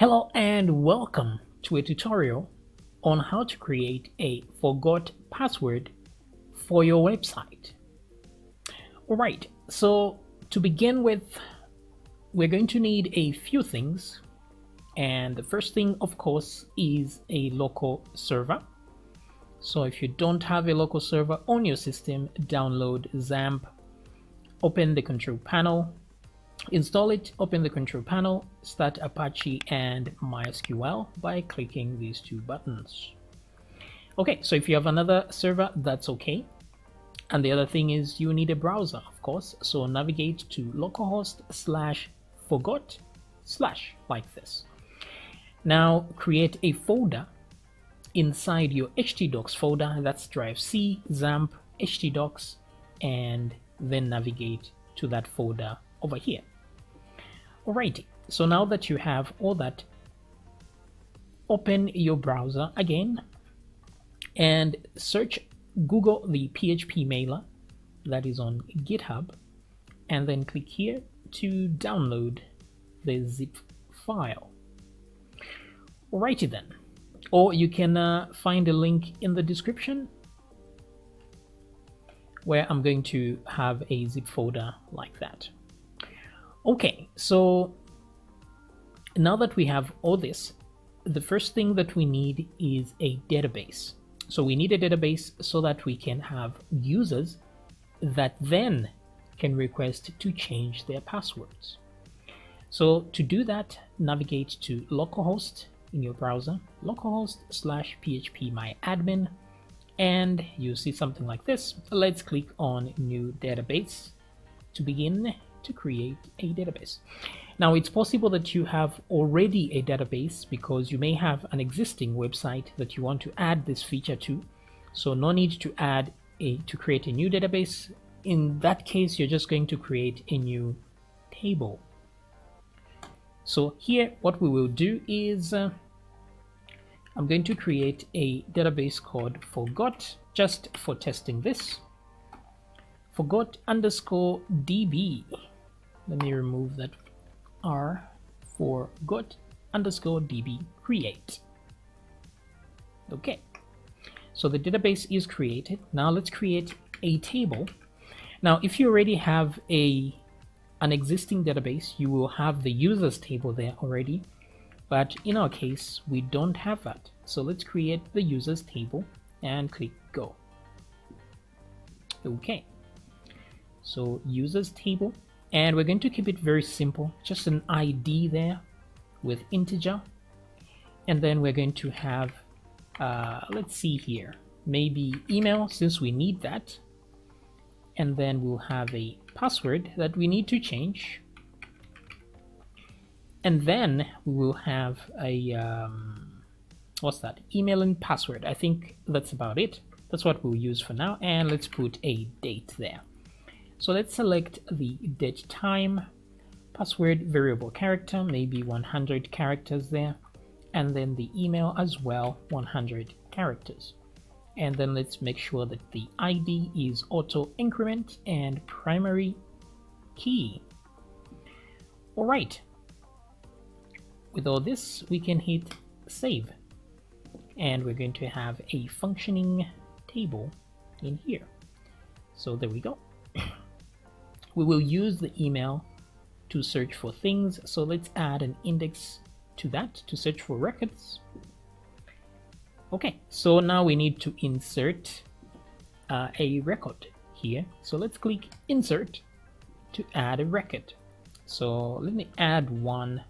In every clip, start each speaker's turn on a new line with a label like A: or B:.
A: Hello and welcome to a tutorial on how to create a forgot password for your website. Alright, so to begin with, we're going to need a few things, and the first thing of course is a local server. So if you don't have a local server on your system, download XAMPP, open the control panel, install it, open the control panel, start Apache and MySQL by clicking these two buttons. Okay, so if you have another server, that's okay. And the other thing is you need a browser, of course. So navigate to localhost/forgot/ like this. Now create a folder inside your htdocs folder, that's drive C, XAMPP, htdocs, and then navigate to that folder over here. Alrighty, so now that you have all that, open your browser again and Google the PHP mailer that is on GitHub, and then click here to download the zip file. Alrighty then, or you can find a link in the description where I'm going to have a zip folder like that. Okay, so now that we have all this, the first thing that we need is a database. So we need a database so that we can have users that then can request to change their passwords. So to do that, navigate to localhost in your browser, localhost/phpMyAdmin, and you see something like this. Let's click on New Database to begin to create a database. Now it's possible that you have already a database because you may have an existing website that you want to add this feature to. So no need to create a new database. In that case, you're just going to create a new table. So here what we will do is I'm going to create a database called forgot just for testing this. Forgot_db. Let me remove that R. Forgot_db create. Okay, so the database is created. Now let's create a table. Now if you already have an existing database, you will have the users table there already, but in our case we don't have that. So let's create the users table and click go. Okay, so users table, and we're going to keep it very simple, just an ID there with integer, and then we're going to have let's see here, maybe email since we need that, and then we'll have a password that we need to change, and then we will have a what's that, email and password. I think that's about it. That's what we'll use for now, and let's put a date there. So let's select the date time, password variable character, maybe 100 characters there, and then the email as well, 100 characters. And then let's make sure that the ID is auto increment and primary key. All right, with all this we can hit save, and we're going to have a functioning table in here. So there we go. We will use the email to search for things, so let's add an index to that to search for records. Okay, so now we need to insert a record here. So let's click insert to add a record. So let me add one.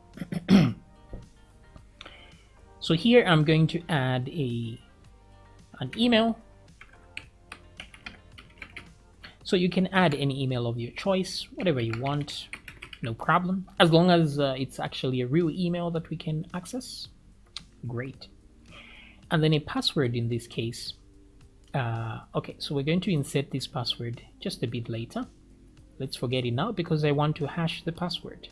A: So here I'm going to add an email. So you can add any email of your choice, whatever you want, no problem, as long as it's actually a real email that we can access. Great. And then a password in this case. Okay, so we're going to insert this password just a bit later. Let's forget it now because I want to hash the password.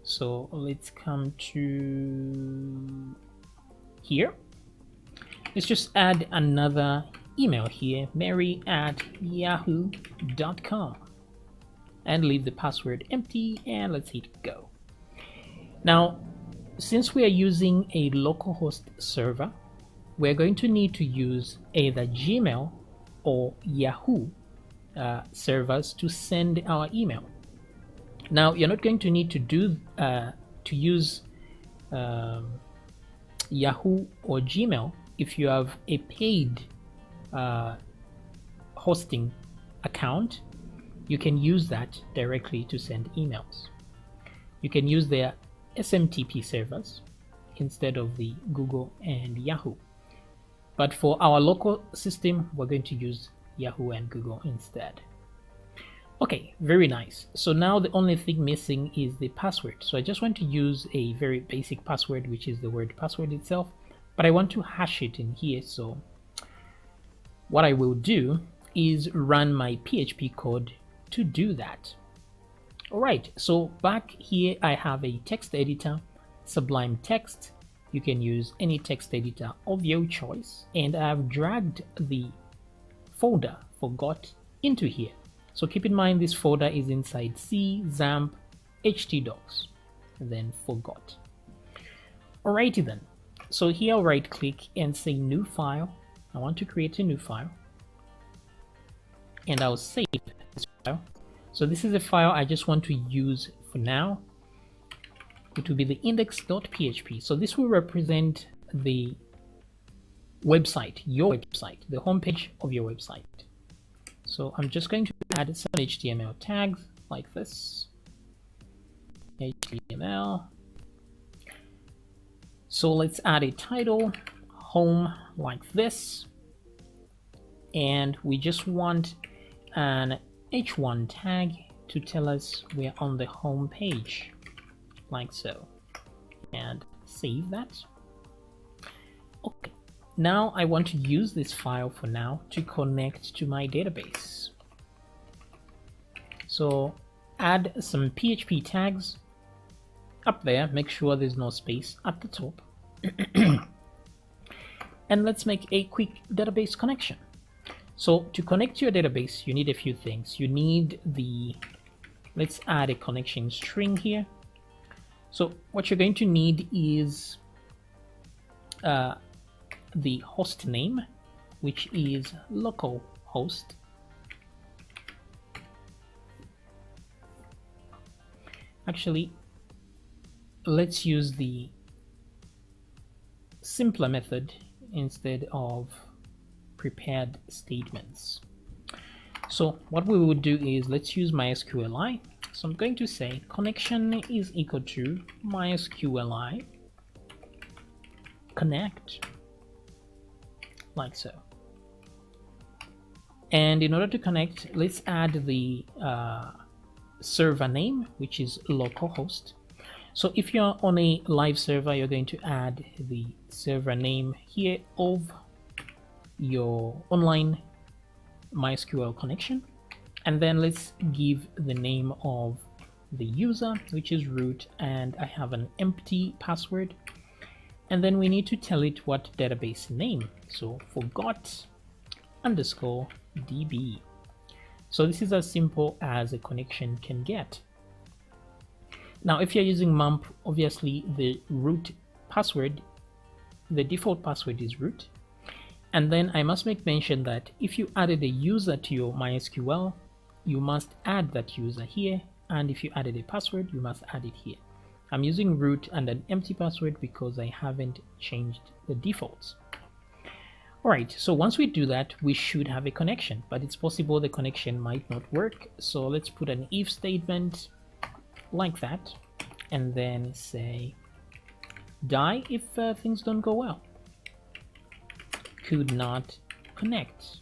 A: So let's come to here. Let's just add another email here, mary@yahoo.com, and leave the password empty, and let's hit go. Now since we are using a localhost server, we're going to need to use either Gmail or Yahoo servers to send our email. Now, you're not going to need to use Yahoo or Gmail if you have a paid hosting account. You can use that directly to send emails. You can use their SMTP servers instead of the Google and Yahoo. But for our local system, we're going to use Yahoo and Google instead. Okay, very nice. So now the only thing missing is the password. So I just want to use a very basic password, which is the word password itself, but I want to hash it in here. So what I will do is run my PHP code to do that. All right, so back here I have a text editor, Sublime Text. You can use any text editor of your choice, and I've dragged the folder Forgot into here. So keep in mind this folder is inside C, XAMPP, htdocs, and then Forgot. Alrighty then. So here I'll right click and say new file. I want to create a new file, and I'll save this file. So this is a file I just want to use for now. It will be the index.php. So this will represent the website, your website, the homepage of your website. So I'm just going to add some HTML tags like this. HTML. So let's add a title, home, like this. And we just want an h1 tag to tell us we're on the home page, like so, and save that. Okay, now I want to use this file for now to connect to my database. So add some PHP tags up there, make sure there's no space at the top. And let's make a quick database connection. So to connect to your database, you need a few things. You need let's add a connection string here. So what you're going to need is the host name, which is localhost. Actually, let's use the simpler method instead of prepared statements. So what we would do is let's use MySQLi. So I'm going to say connection is equal to MySQLi connect, like so. And in order to connect, let's add the server name, which is localhost. So if you're on a live server, you're going to add the server name here of your online MySQL connection, and then let's give the name of the user, which is root, and I have an empty password, and then we need to tell it what database name, so forgot _ db. So this is as simple as a connection can get. Now if you're using MUMP, obviously the root password, the default password is root. And then I must make mention that if you added a user to your MySQL, you must add that user here, and if you added a password, you must add it here. I'm using root and an empty password because I haven't changed the defaults. Alright, so once we do that, we should have a connection, but it's possible the connection might not work. So let's put an if statement like that, and then say die if things don't go well. Could not connect.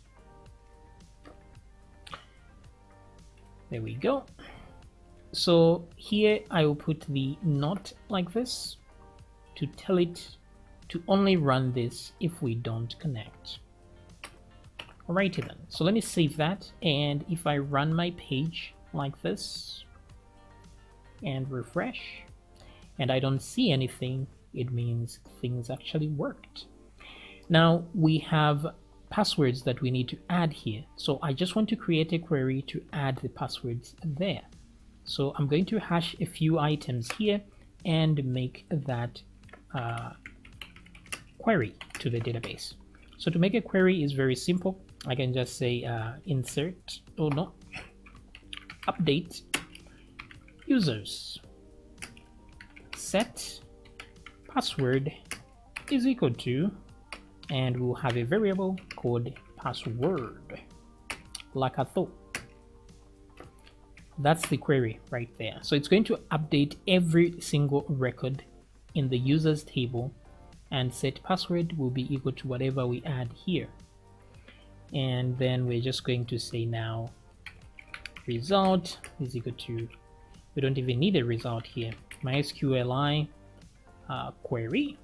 A: There we go. So here I will put the not like this to tell it to only run this if we don't connect. Alrighty then, so let me save that, and if I run my page like this and refresh and I don't see anything, it means things actually worked. Now we have passwords that we need to add here, so I just want to create a query to add the passwords there. So I'm going to hash a few items here and make that query to the database. So to make a query is very simple. I can just say insert, oh no, update users set password is equal to, and we'll have a variable called password, like I thought. That's the query right there. So it's going to update every single record in the users table, and set password will be equal to whatever we add here. And then we're just going to say now result is equal to, we don't even need a result here, MySQLi query.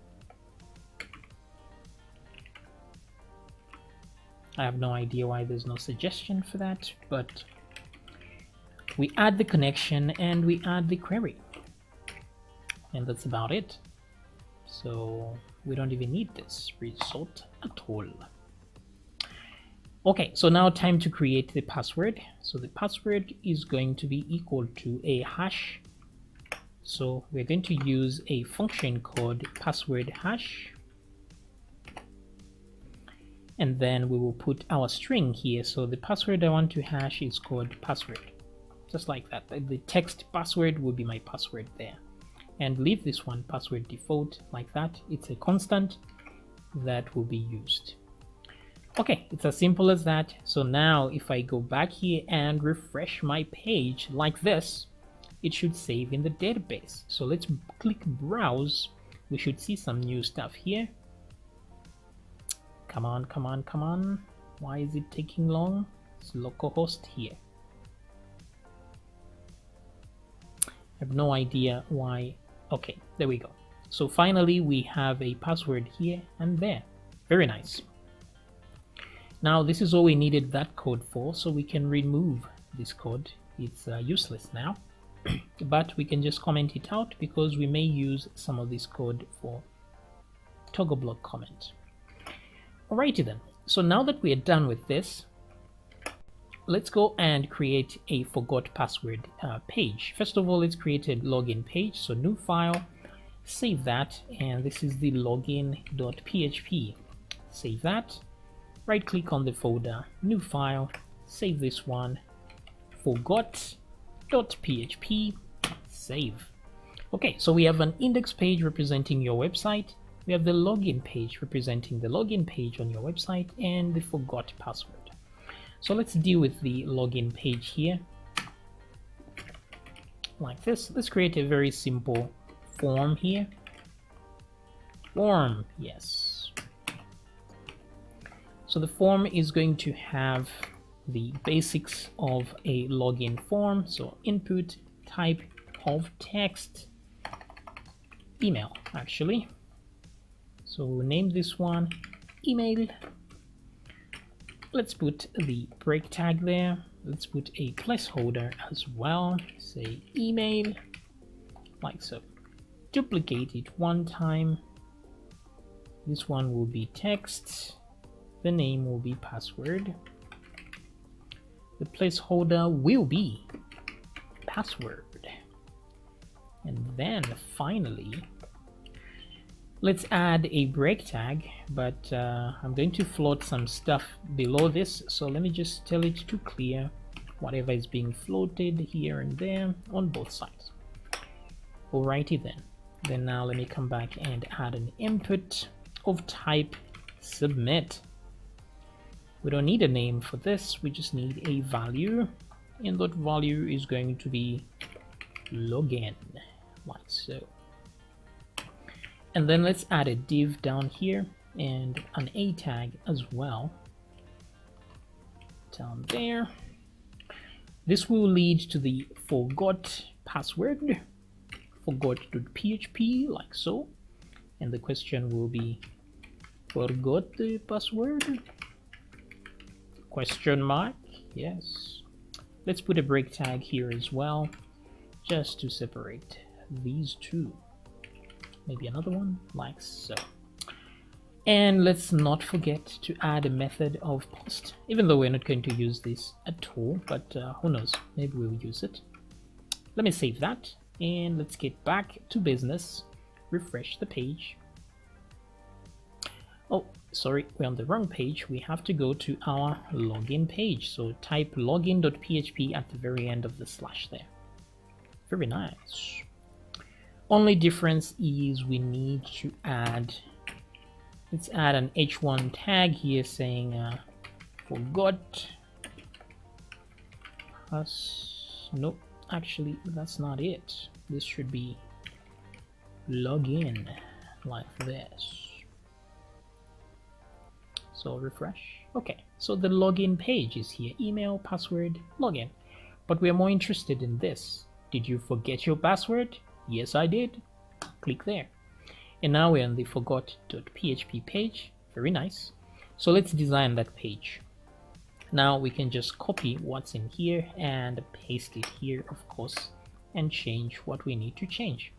A: I have no idea why there's no suggestion for that, but we add the connection and we add the query, and that's about it. So we don't even need this result at all. Okay, so now time to create the password. So the password is going to be equal to a hash. So we're going to use a function called password hash, and then we will put our string here. So the password I want to hash is called password, just like that. The text password will be my password there, and leave this one password default like that. It's a constant that will be used. Okay, it's as simple as that. So now if I go back here and refresh my page like this, it should save in the database. So let's click browse. We should see some new stuff here. Come on, come on, come on. Why is it taking long? It's localhost here. I have no idea why. Okay, there we go. So finally we have a password here and there. Very nice. Now this is all we needed that code for, so we can remove this code. It's useless now, but we can just comment it out because we may use some of this code for toggle block comment. Alrighty then, so now that we are done with this, let's go and create a forgot password page. First of all, let's create a login page. So new file, save that, and this is the login.php. Save that. Right click on the folder, new file, save this one, forgot.php, save. Okay, so we have an index page representing your website, we have the login page representing the login page on your website, and the forgot password. So let's deal with the login page here like this. Let's create a very simple form here. Form, yes. So the form is going to have the basics of a login form. So input, type of text, email actually. So we'll name this one email. Let's put the break tag there. Let's put a placeholder as well. Say email, like so. Duplicate it one time. This one will be text. The name will be password. The placeholder will be password. And then finally, let's add a break tag, but I'm going to float some stuff below this. So let me just tell it to clear whatever is being floated here and there on both sides. Alrighty then. Then now let me come back and add an input of type submit. We don't need a name for this, we just need a value, and that value is going to be login, like so. And then let's add a div down here and an a tag as well down there. This will lead to the forgot password, forgot.php, like so, and the question will be forgot the password? Question mark, yes. Let's put a break tag here as well, just to separate these two. Maybe another one, like so. And let's not forget to add a method of post, even though we're not going to use this at all, but who knows, maybe we'll use it. Let me save that, And let's get back to business. Refresh the page. Oh, sorry, we're on the wrong page. We have to go to our login page. So type login.php at the very end of the slash there. Very nice. Only difference is we need to add, let's add an h1 tag here saying forgot us. Nope, actually that's not it. This should be login like this. So refresh. Okay, so the login page is here. Email, password, login. But we are more interested in this. Did you forget your password? Yes, I did. Click there. And now we're on the forgot.php page. Very nice. So let's design that page. Now we can just copy what's in here and paste it here, of course, and change what we need to change.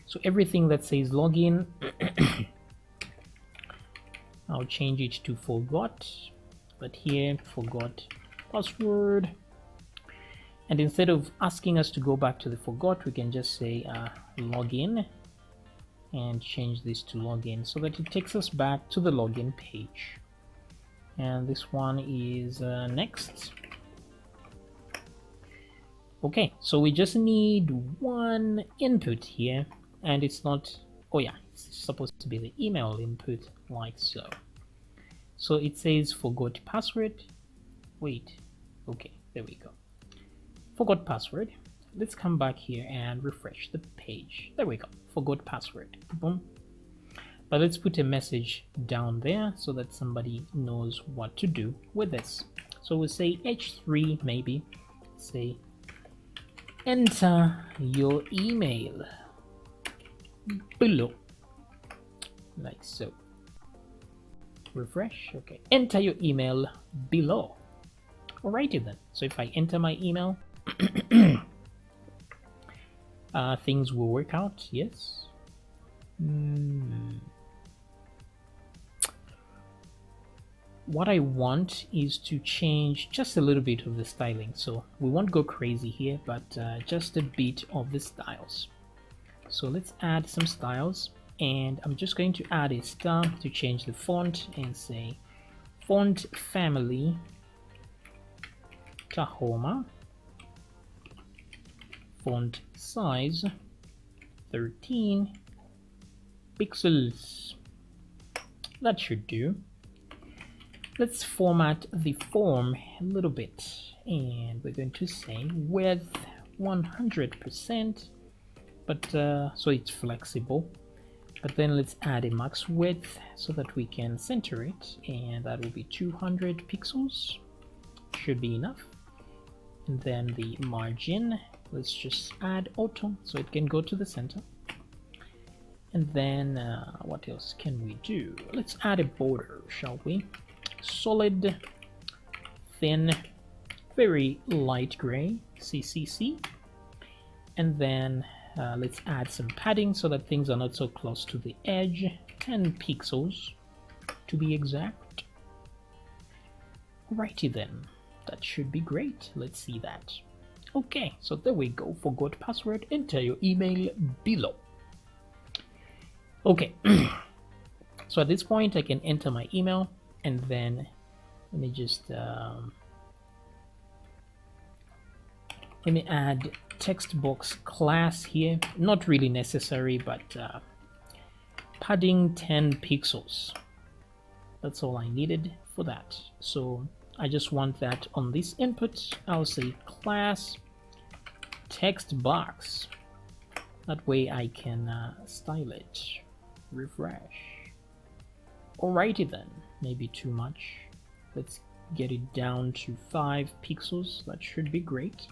A: So everything that says login, I'll change it to forgot, but here forgot password. And instead of asking us to go back to the forgot, we can just say login and change this to login so that it takes us back to the login page. And this one is next. Okay, so we just need one input here, and it's not, oh yeah, it's supposed to be the email input, like so. So it says forgot password. Wait, okay, there we go. Forgot password. Let's come back here and refresh the page. There we go, forgot password. Boom. But let's put a message down there so that somebody knows what to do with this. So we'll say h3 maybe, say enter your email below, like so. Refresh. Okay, enter your email below. Alrighty then. So if I enter my email, things will work out. Yes. What I want is to change just a little bit of the styling. So we won't go crazy here, but just a bit of the styles. So let's add some styles, and I'm just going to add a star to change the font and say font family Tahoma, font size 13 pixels. That should do. Let's format the form a little bit, and we're going to say width 100%, but so it's flexible. But then let's add a max width so that we can center it, and that will be 200 pixels. Should be enough. And then the margin, let's just add auto so it can go to the center. And then what else can we do? Let's add a border, shall we? Solid, thin, very light gray, CCC. And then let's add some padding so that things are not so close to the edge. 10 pixels to be exact. Alrighty then, that should be great. Let's see that. Okay, so there we go. Forgot password. Enter your email below. Okay, so at this point I can enter my email, and then let me just let me add text box class here. Not really necessary, but padding 10 pixels. That's all I needed for that. So I just want that on this input. I'll say class text box. That way I can style it. Refresh. Alrighty then, maybe too much. Let's get it down to 5 pixels. That should be great.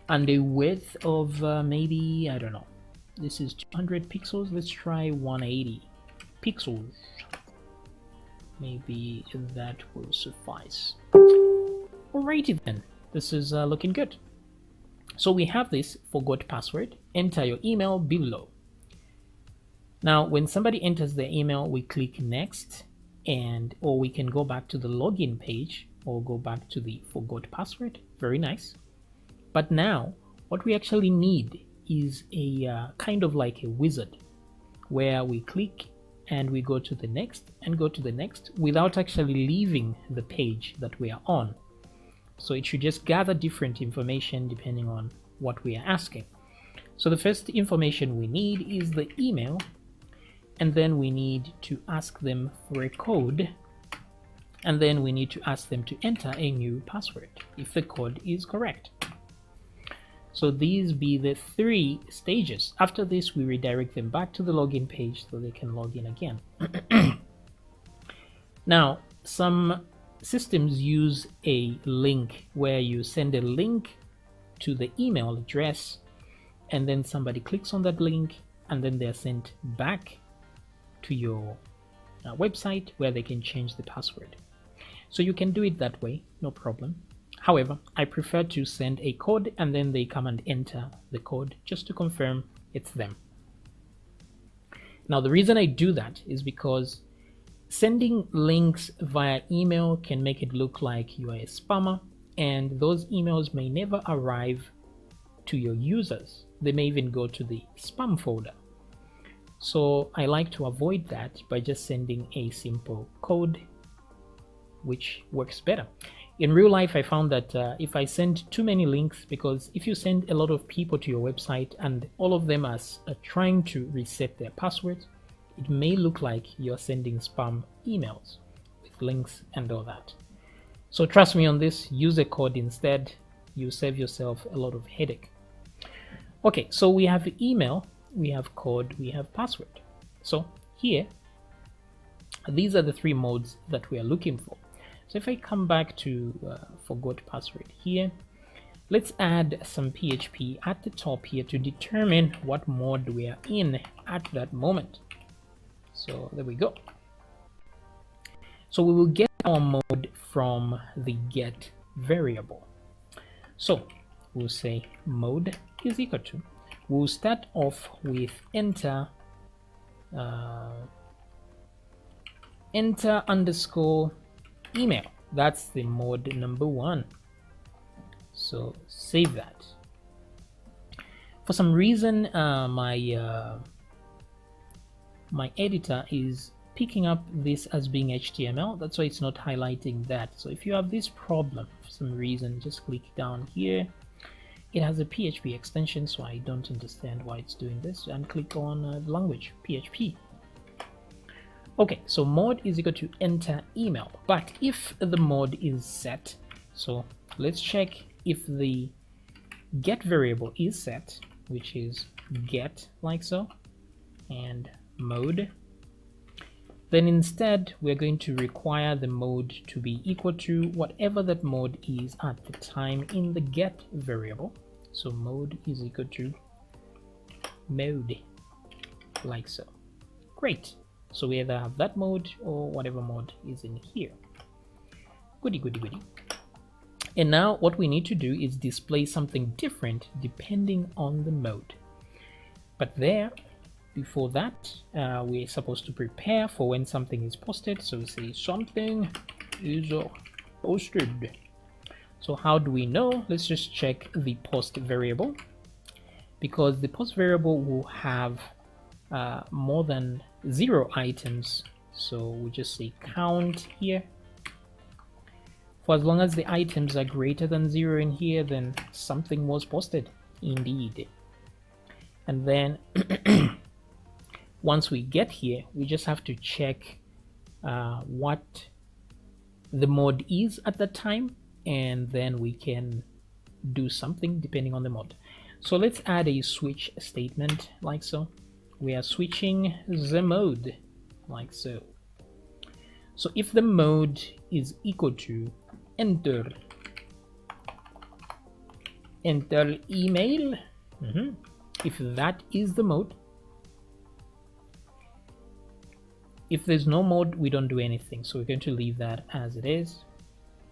A: And a width of maybe, I don't know, this is 200 pixels. Let's try 180 pixels. Maybe that will suffice. Alrighty then, this is looking good. So we have this forgot password. Enter your email below. Now when somebody enters their email, we click next, and or we can go back to the login page or go back to the forgot password. Very nice. But now what we actually need is a kind of like a wizard where we click and we go to the next and go to the next without actually leaving the page that we are on. So it should just gather different information depending on what we are asking. So the first information we need is the email, and then we need to ask them for a code, and then we need to ask them to enter a new password if the code is correct. So these be the 3 stages. After this, we redirect them back to the login page so they can log in again. Now, some systems use a link where you send a link to the email address, and then somebody clicks on that link, and then they're sent back to your website where they can change the password. So you can do it that way, no problem. However, I prefer to send a code and then they come and enter the code just to confirm it's them. Now, the reason I do that is because sending links via email can make it look like you are a spammer, and those emails may never arrive to your users. They may even go to the spam folder. So I like to avoid that by just sending a simple code, which works better. In real life, I found that if I send too many links, because if you send a lot of people to your website and all of them are trying to reset their passwords, it may look like you're sending spam emails with links and all that. So trust me on this, use a code instead. You save yourself a lot of headache. Okay, so we have email, we have code, we have password. So here, these are the 3 modes that we are looking for. So if I come back to forgot password here, let's add some PHP at the top here to determine what mode we are in at that moment. So there we go. So we will get our mode from the get variable. So we'll say mode is equal to, we'll start off with enter underscore email. That's the mode number 1. So save that. For some reason, my editor is picking up this as being HTML. That's why it's not highlighting that. So if you have this problem for some reason, just click down here. It has a PHP extension, so I don't understand why it's doing this, and click on the language, PHP. Okay, so mode is equal to enter email. But if the mode is set, so let's check if the get variable is set, which is get, like so, and mode, then instead we're going to require the mode to be equal to whatever that mode is at the time in the get variable. So mode is equal to mode, like so. Great. So we either have that mode or whatever mode is in here. Goody, goody, goody. And now what we need to do is display something different depending on the mode. But before that, we're supposed to prepare for when something is posted. So we say something is posted. So how do we know? Let's just check the post variable, because the post variable will have more than 0 items. So we just say count here. For as long as the items are greater than 0 in here, then something was posted indeed. And then once we get here, we just have to check what the mode is at that time, and then we can do something depending on the mode. So let's add a switch statement, like so. We are switching the mode, like so. So if the mode is equal to enter email, if that is the mode. If there's no mode, we don't do anything, so we're going to leave that as it is.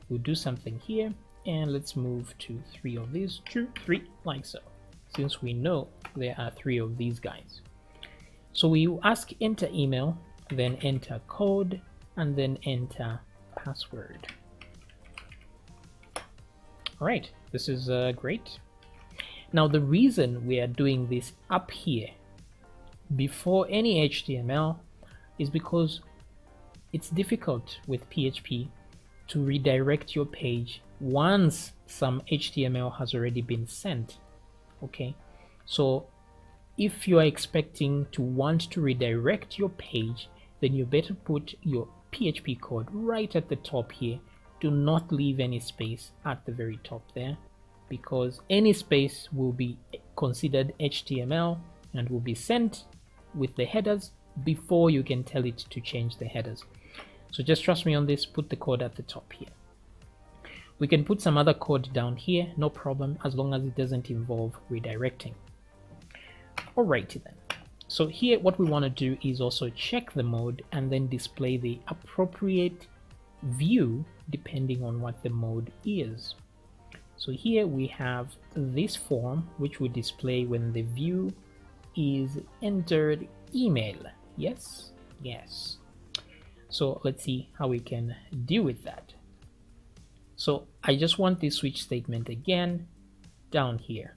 A: We'll do something here, and let's move to 3 of these, 2, 3, like so, since we know there are 3 of these guys. So we ask enter email, then enter code, and then enter password. All right, this is great. Now the reason we are doing this up here before any HTML is because it's difficult with PHP to redirect your page once some HTML has already been sent. Okay, so if you are expecting to want to redirect your page, then you better put your PHP code right at the top here. Do not leave any space at the very top there, because any space will be considered HTML and will be sent with the headers before you can tell it to change the headers. So just trust me on this, put the code at the top here. We can put some other code down here, no problem, as long as it doesn't involve redirecting. Alrighty then. So here what we want to do is also check the mode and then display the appropriate view depending on what the mode is. So here we have this form which will display when the view is entered email. Yes, yes. So let's see how we can deal with that. So I just want this switch statement again down here.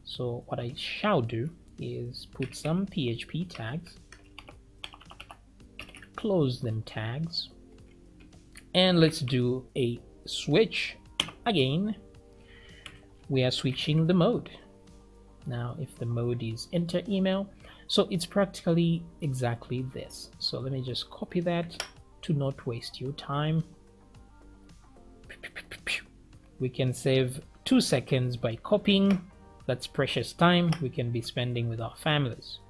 A: So what I shall do is put some PHP tags, close them tags, and let's do a switch again. We are switching the mode. Now if the mode is enter email, so it's practically exactly this. So let me just copy that to not waste your time. We can save 2 seconds by copying. That's precious time we can be spending with our families.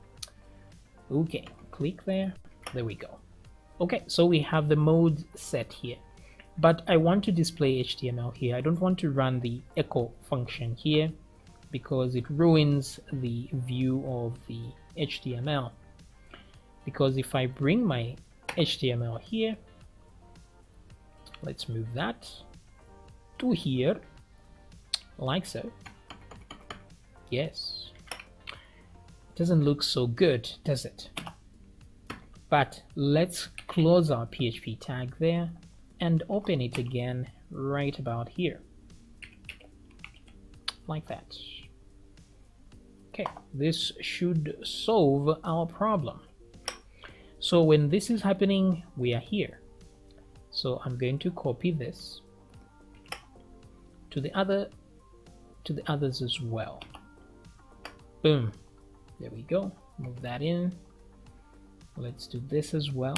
A: Okay, click there. There we go. Okay, so we have the mode set here, but I want to display HTML here. I don't want to run the echo function here because it ruins the view of the HTML. Because if I bring my HTML here, let's move that to here, like so. Yes, it doesn't look so good, does it? But let's close our PHP tag there and open it again right about here, like that. Okay, this should solve our problem. So when this is happening, we are here. So I'm going to copy this to the others as well. Boom, there we go. Move that in. Let's do this as well.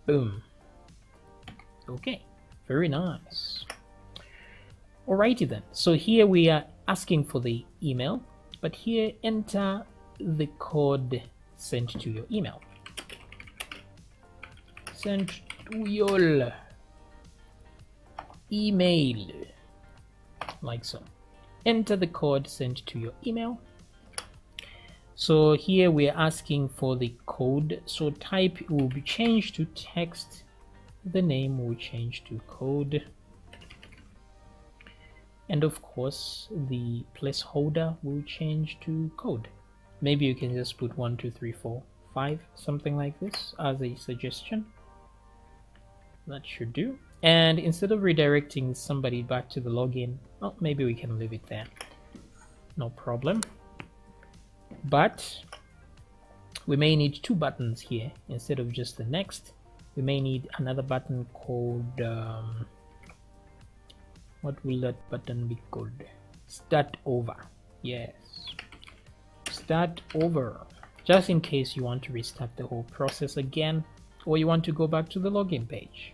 A: Boom. Okay, very nice. Alrighty then, so here we are asking for the email, but here enter the code sent to your email. Sent to your email, like so. Enter the code sent to your email. So here we are asking for the code, so type will be changed to text, the name will change to code, and of course the placeholder will change to code. Maybe you can just put 1 2 3 4 5, something like this as a suggestion. That should do. And instead of redirecting somebody back to the login, well, maybe we can leave it there, no problem. But we may need 2 buttons here instead of just the next. We may need another button called what will that button be called? Start over. Yes, start over, just in case you want to restart the whole process again, or you want to go back to the login page.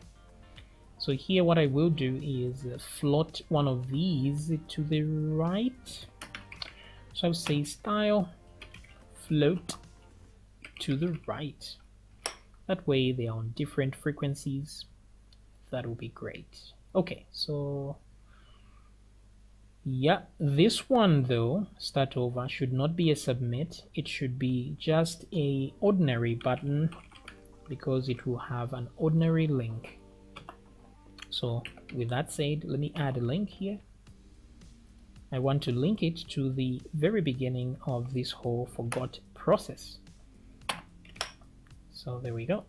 A: So here what I will do is float one of these to the right. So I'll say style float to the right. That way they are on different frequencies. That will be great. Okay, so yeah, this one though, start over, should not be a submit. It should be just a ordinary button because it will have an ordinary link. So with that said, let me add a link here. I want to link it to the very beginning of this whole forgot process. So there we go.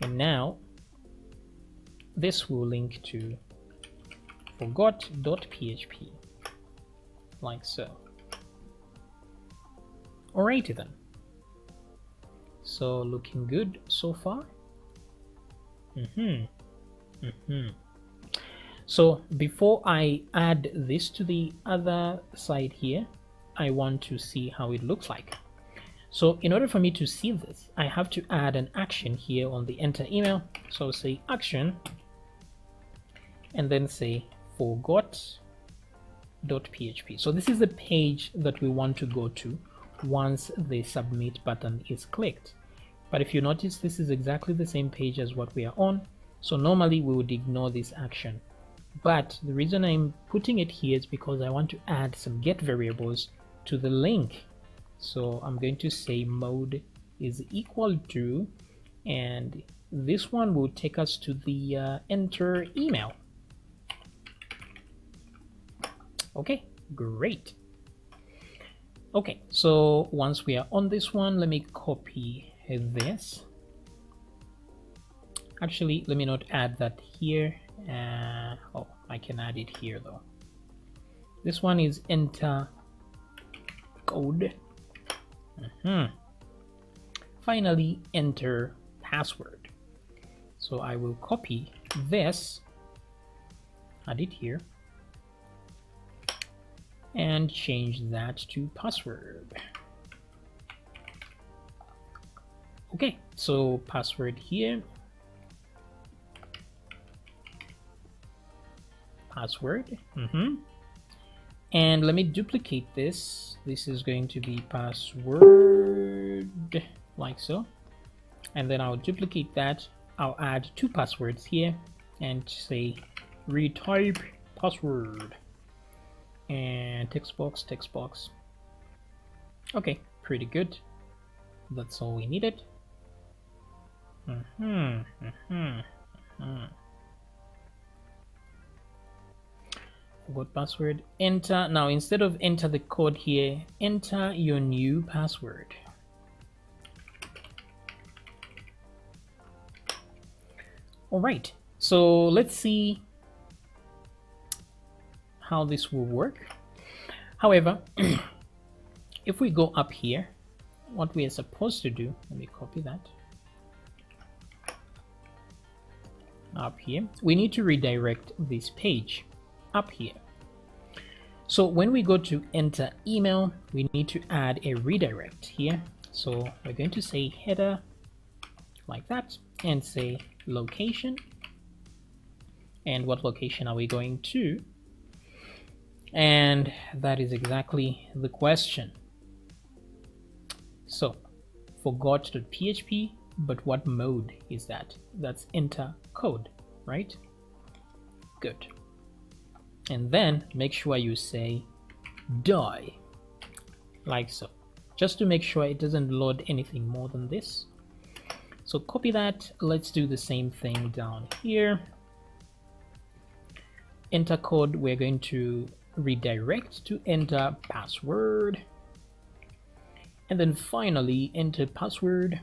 A: And now this will link to forgot.php, like so. Alrighty then. So looking good so far. So before I add this to the other side here, I want to see how it looks like. So in order for me to see this, I have to add an action here on the enter email. So say action, and then say forgot.php. So this is the page that we want to go to once the submit button is clicked. But if you notice, this is exactly the same page as what we are on. So normally we would ignore this action. But the reason I'm putting it here is because I want to add some get variables to the link. So I'm going to say mode is equal to, and this one will take us to the enter email. Okay, great. Okay, so once we are on this one, let me copy this. Actually, let me not add that here. Oh, I can add it here though. This one is enter code. Finally, enter password. So I will copy this, add it here, and change that to password. Okay, so password here, password. And let me duplicate this. This is going to be password, like so. And then I'll duplicate that. I'll add two passwords here and say retype password. And text box. Okay, pretty good. That's all we needed. Forgot password. Enter. Now instead of enter the code here, enter your new password. All right, so let's see how this will work. However, if we go up here, what we are supposed to do, let me copy that. Up here, we need to redirect this page up here. So when we go to enter email, we need to add a redirect here. So we're going to say header like that and say location. And what location are we going to? And that is exactly the question. So forgot.php, but what mode is that? That's enter code, right? Good. And then make sure you say die, like so, just to make sure it doesn't load anything more than this. So copy that. Let's do the same thing down here. Enter code, we're going to redirect to enter password. And then finally, enter password.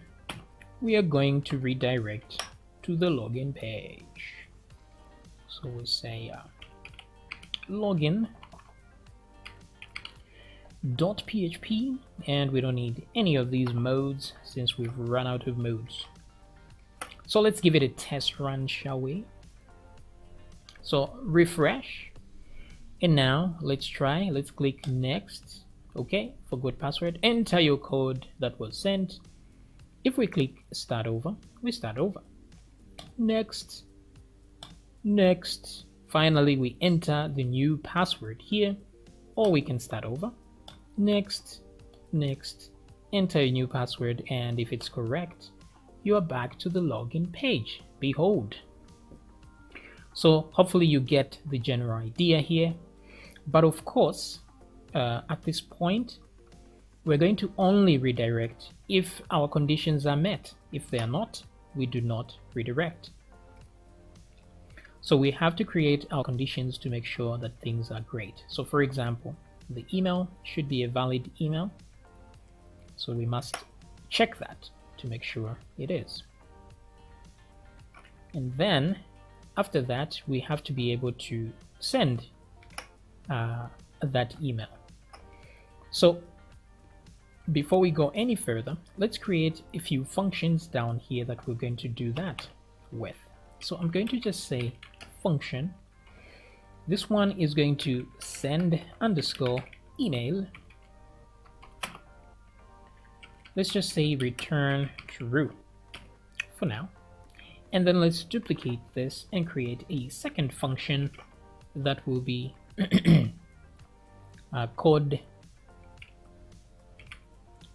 A: We are going to redirect to the login page. So we'll say login.php, and we don't need any of these modes since we've run out of modes. So let's give it a test run, shall we? So refresh, and now let's try. Let's click next. Okay, forgot password. Enter your code that was sent. If we click start over, we start over. Next. Finally, we enter the new password here, or we can start over. Next, enter a new password, and if it's correct, you are back to the login page. Behold. So hopefully you get the general idea here. But of course, at this point, we're going to only redirect if our conditions are met. If they are not, we do not redirect. So we have to create our conditions to make sure that things are great. So for example, the email should be a valid email. So we must check that to make sure it is. And then after that, we have to be able to send that email. So before we go any further, let's create a few functions down here that we're going to do that with. So I'm going to just say function. This one is going to send underscore email. Let's just say return true for now. And then let's duplicate this and create a second function that will be code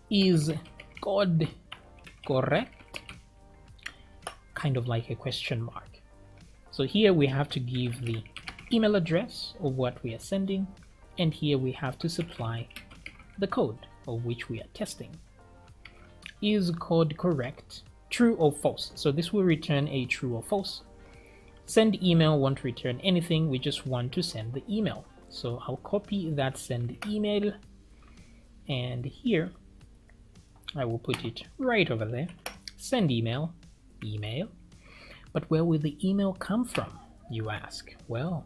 A: is code correct, kind of like a question mark. So here we have to give the email address of what we are sending, and here we have to supply the code of which we are testing. Is code correct, true or false? So this will return a true or false. Send email won't return anything, we just want to send the email. So I'll copy that send email, and here I will put it right over there. Send email, email. But where will the email come from, you ask? Well,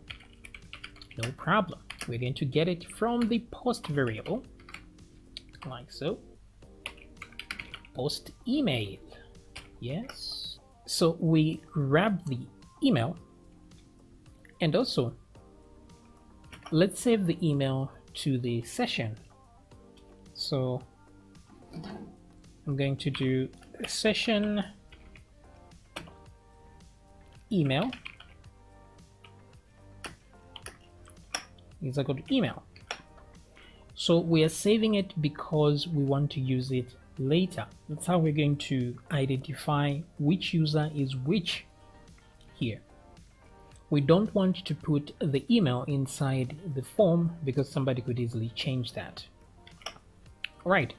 A: no problem. We're going to get it from the post variable, like so. Post email, yes. So we grab the email, and also let's save the email to the session. So I'm going to do session email is equal to email. So we are saving it because we want to use it later. That's how we're going to identify which user is which here. We don't want to put the email inside the form because somebody could easily change that. All right.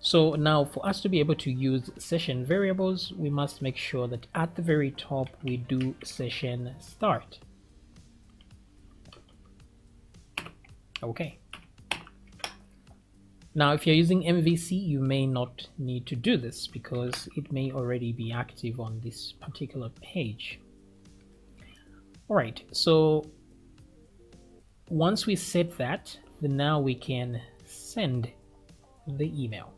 A: So now for us to be able to use session variables, we must make sure that at the very top we do session start. Okay. Now if you're using MVC, you may not need to do this because it may already be active on this particular page. All right, so once we set that, then now we can send the email.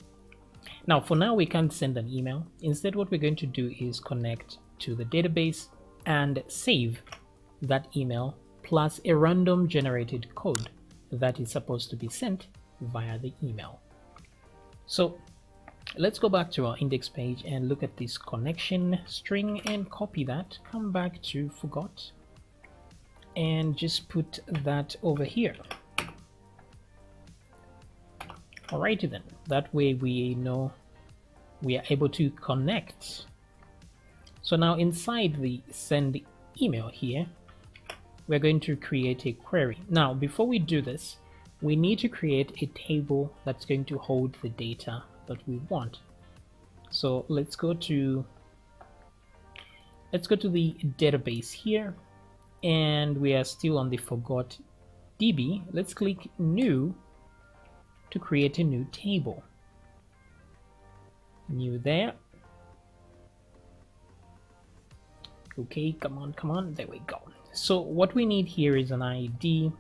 A: Now, for now, we can't send an email. Instead, what we're going to do is connect to the database and save that email plus a random generated code that is supposed to be sent via the email. So let's go back to our index page and look at this connection string and copy that, come back to forgot, and just put that over here. Alrighty then, that way we know we are able to connect. So now inside the send email here, we're going to create a query. Now, before we do this, we need to create a table that's going to hold the data that we want. So let's go to the database here, and we are still on the forgot DB. Let's click new to create a new table. New there. Okay, come on, there we go. So what we need here is an ID,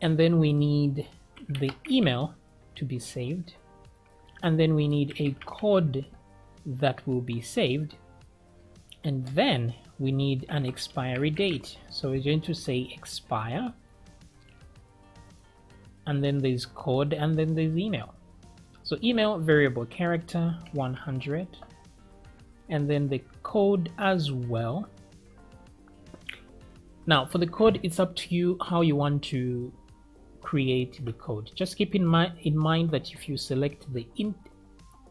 A: and then we need the email to be saved, and then we need a code that will be saved, and then we need an expiry date. So we're going to say expire, and then there's code, and then there's email. So email variable character 100, and then the code as well. Now for the code, it's up to you how you want to create the code. Just keep in mind that if you select the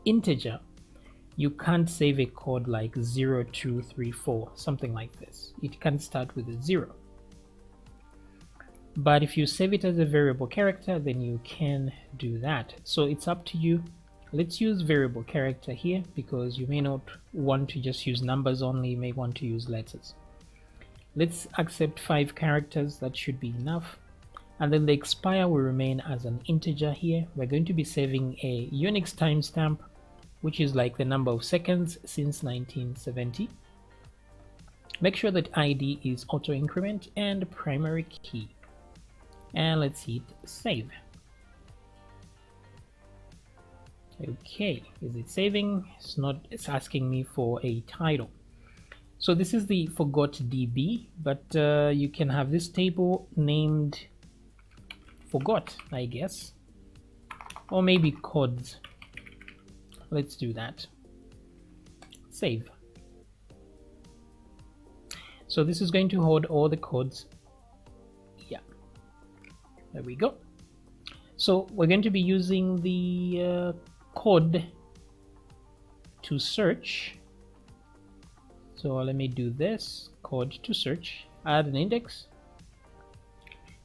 A: integer, you can't save a code like 0234, something like this. It can start with a 0. But if you save it as a variable character, then you can do that. So it's up to you. Let's use variable character here because you may not want to just use numbers only, you may want to use letters. Let's accept 5 characters, that should be enough. And then the expire will remain as an integer here. We're going to be saving a Unix timestamp, which is like the number of seconds since 1970. Make sure that ID is auto increment and primary key, and let's hit save. Okay, is it saving? It's not. It's asking me for a title. So this is the forgot DB, but you can have this table named forgot, I guess, or maybe codes. Let's do that. Save. So this is going to hold all the codes. Yeah, there we go. So we're going to be using the code to search. So let me do this, code to search, add an index,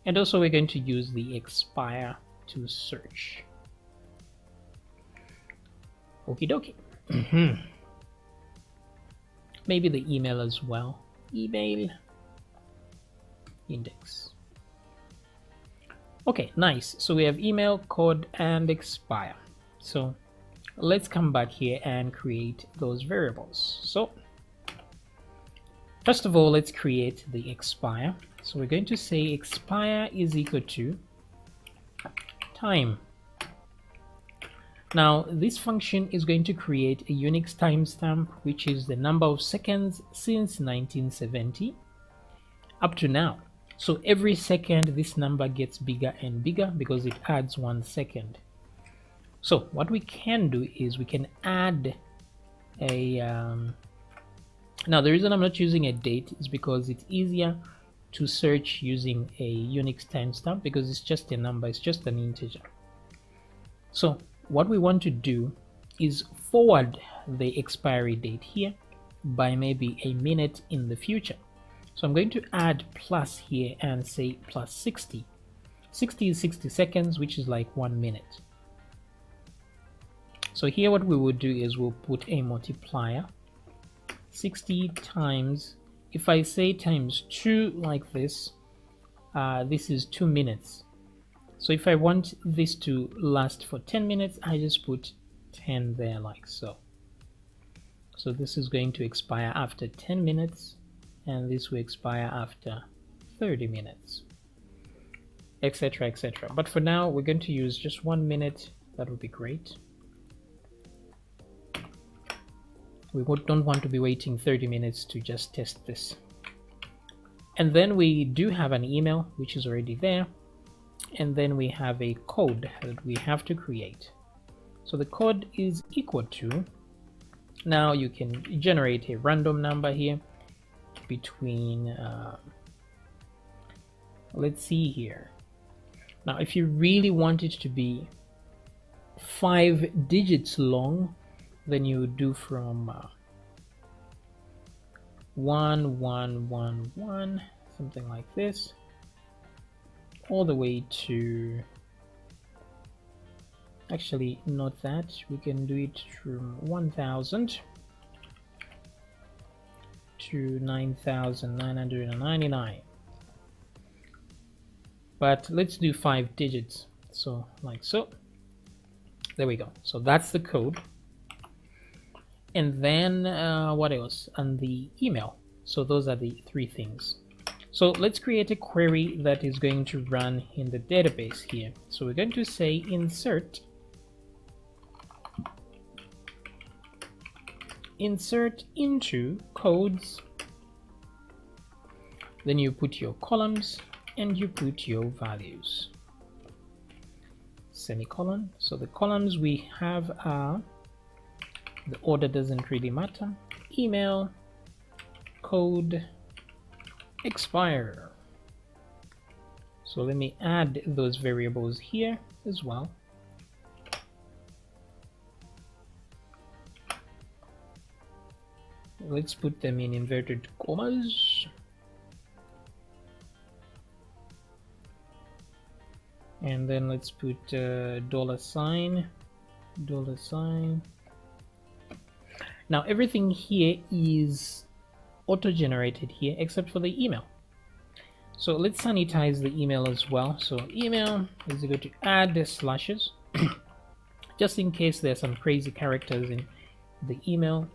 A: and also we're going to use the expire to search. Okie dokie. Maybe the email as well. Email index. Okay, nice. So we have email, code, and expire. So let's come back here and create those variables. So first of all, let's create the expire. So we're going to say expire is equal to time. Now this function is going to create a Unix timestamp, which is the number of seconds since 1970 up to now. So every second this number gets bigger and bigger because it adds 1 second. So what we can do is we can add a now the reason I'm not using a date is because it's easier to search using a Unix timestamp because it's just a number, it's just an integer. So what we want to do is forward the expiry date here by maybe a minute in the future. So I'm going to add plus here and say plus 60. 60 is 60 seconds, which is like 1 minute. So here what we will do is we'll put a multiplier. 60 times, if I say times 2 like this, this is 2 minutes. So if I want this to last for 10 minutes, I just put 10 there like so. So this is going to expire after 10 minutes, and this will expire after 30 minutes, etc, etc. But for now, we're going to use just 1 minute. That would be great. We don't want to be waiting 30 minutes to just test this. And then we do have an email, which is already there. And then we have a code that we have to create. So the code is equal to, now you can generate a random number here between, let's see here. Now if you really want it to be 5 digits long, then you would do from 1111, something like this, all the way to, actually not that, we can do it from 1000 to 9999, but let's do 5 digits, so like so. There we go. So that's the code. And then what else? And the email. So those are the 3 things. So let's create a query that is going to run in the database here. So we're going to say insert into codes, then you put your columns and you put your values, semicolon. So the columns we have are, the order doesn't really matter, email, code, expire. So let me add those variables here as well. Let's put them in inverted commas. And then let's put $sign. Now everything here is auto-generated here except for the email. So let's sanitize the email as well. So email is equal to add the slashes just in case there's some crazy characters in the email.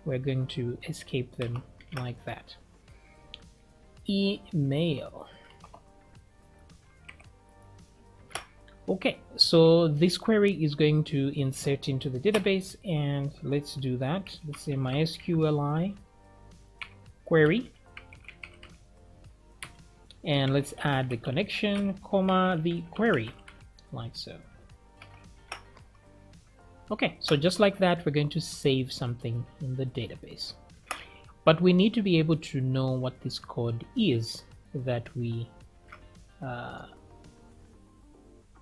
A: We're going to escape them like that. email. Okay, so this query is going to insert into the database, and let's do that. Let's say MySQLi query, and let's add the connection, comma, the query, like so. Okay, so just like that, we're going to save something in the database. But we need to be able to know what this code is that we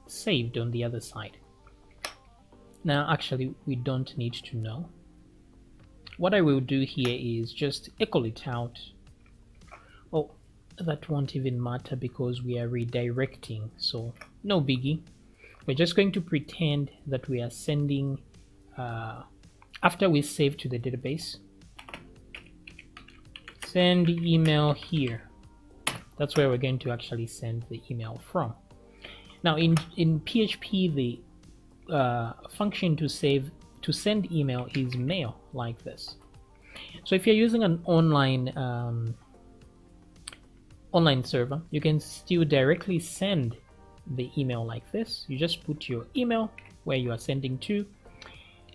A: saved on the other side. Now, actually, we don't need to know. What I will do here is just echo it out. Oh, that won't even matter because we are redirecting, so no biggie. We're just going to pretend that we are sending, after we save to the database, send email here. That's where we're going to actually send the email from. Now in PHP, the function to send email is mail, like this. So if you're using an online server, you can still directly send the email like this. You just put your email where you are sending to,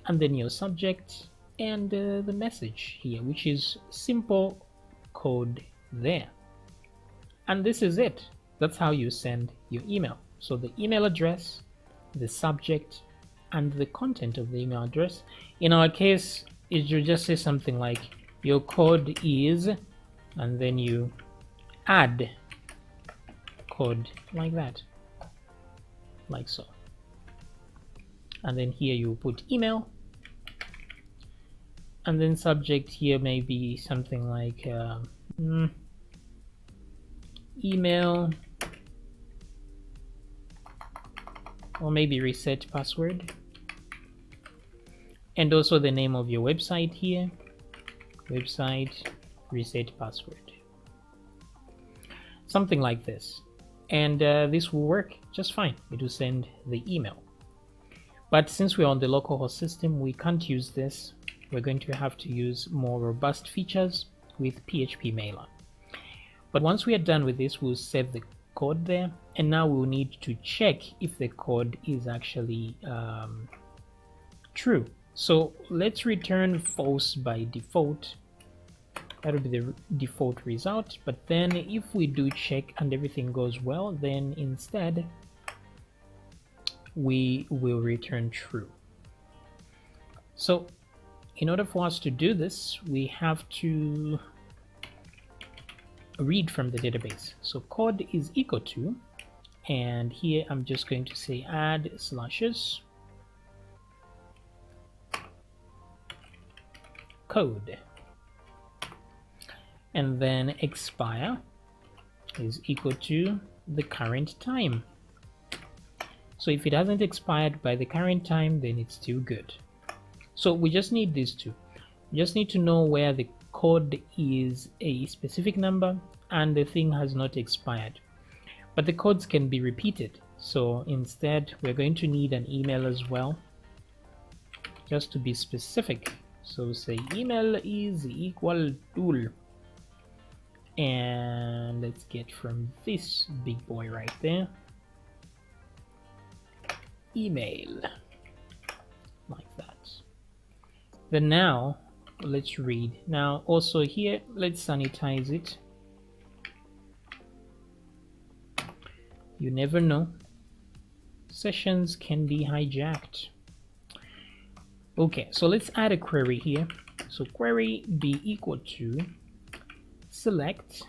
A: and then your subject and the message here, which is simple code there. And this is it. That's how you send your email. So the email address, the subject, and the content of the email address. In our case, it should just say something like your code is, and then you add code like that, like so. And then here you put email, and then subject here may be something like email, or maybe reset password, and also the name of your website here, website reset password, something like this. And this will work just fine. It will send the email. But since we're on the localhost system, we can't use this. We're going to have to use more robust features with PHP Mailer. But once we are done with this, we'll save the code there, and now we'll need to check if the code is actually true. So let's return false by default. That will be the default result. But then if we do check and everything goes well, then instead we will return true. So in order for us to do this, we have to read from the database. So code is equal to, and here I'm just going to say add slashes code, and then expire is equal to the current time. So if it hasn't expired by the current time, then it's still good. So we just need these two. We just need to know where the code is a specific number and the thing has not expired. But the codes can be repeated. So instead, we're going to need an email as well, just to be specific. So say email is equal to, and let's get from this big boy right there, email, like that. Then now let's read. Now also here, let's sanitize it. You never know, sessions can be hijacked. Okay, so let's add a query here. So query be equal to select,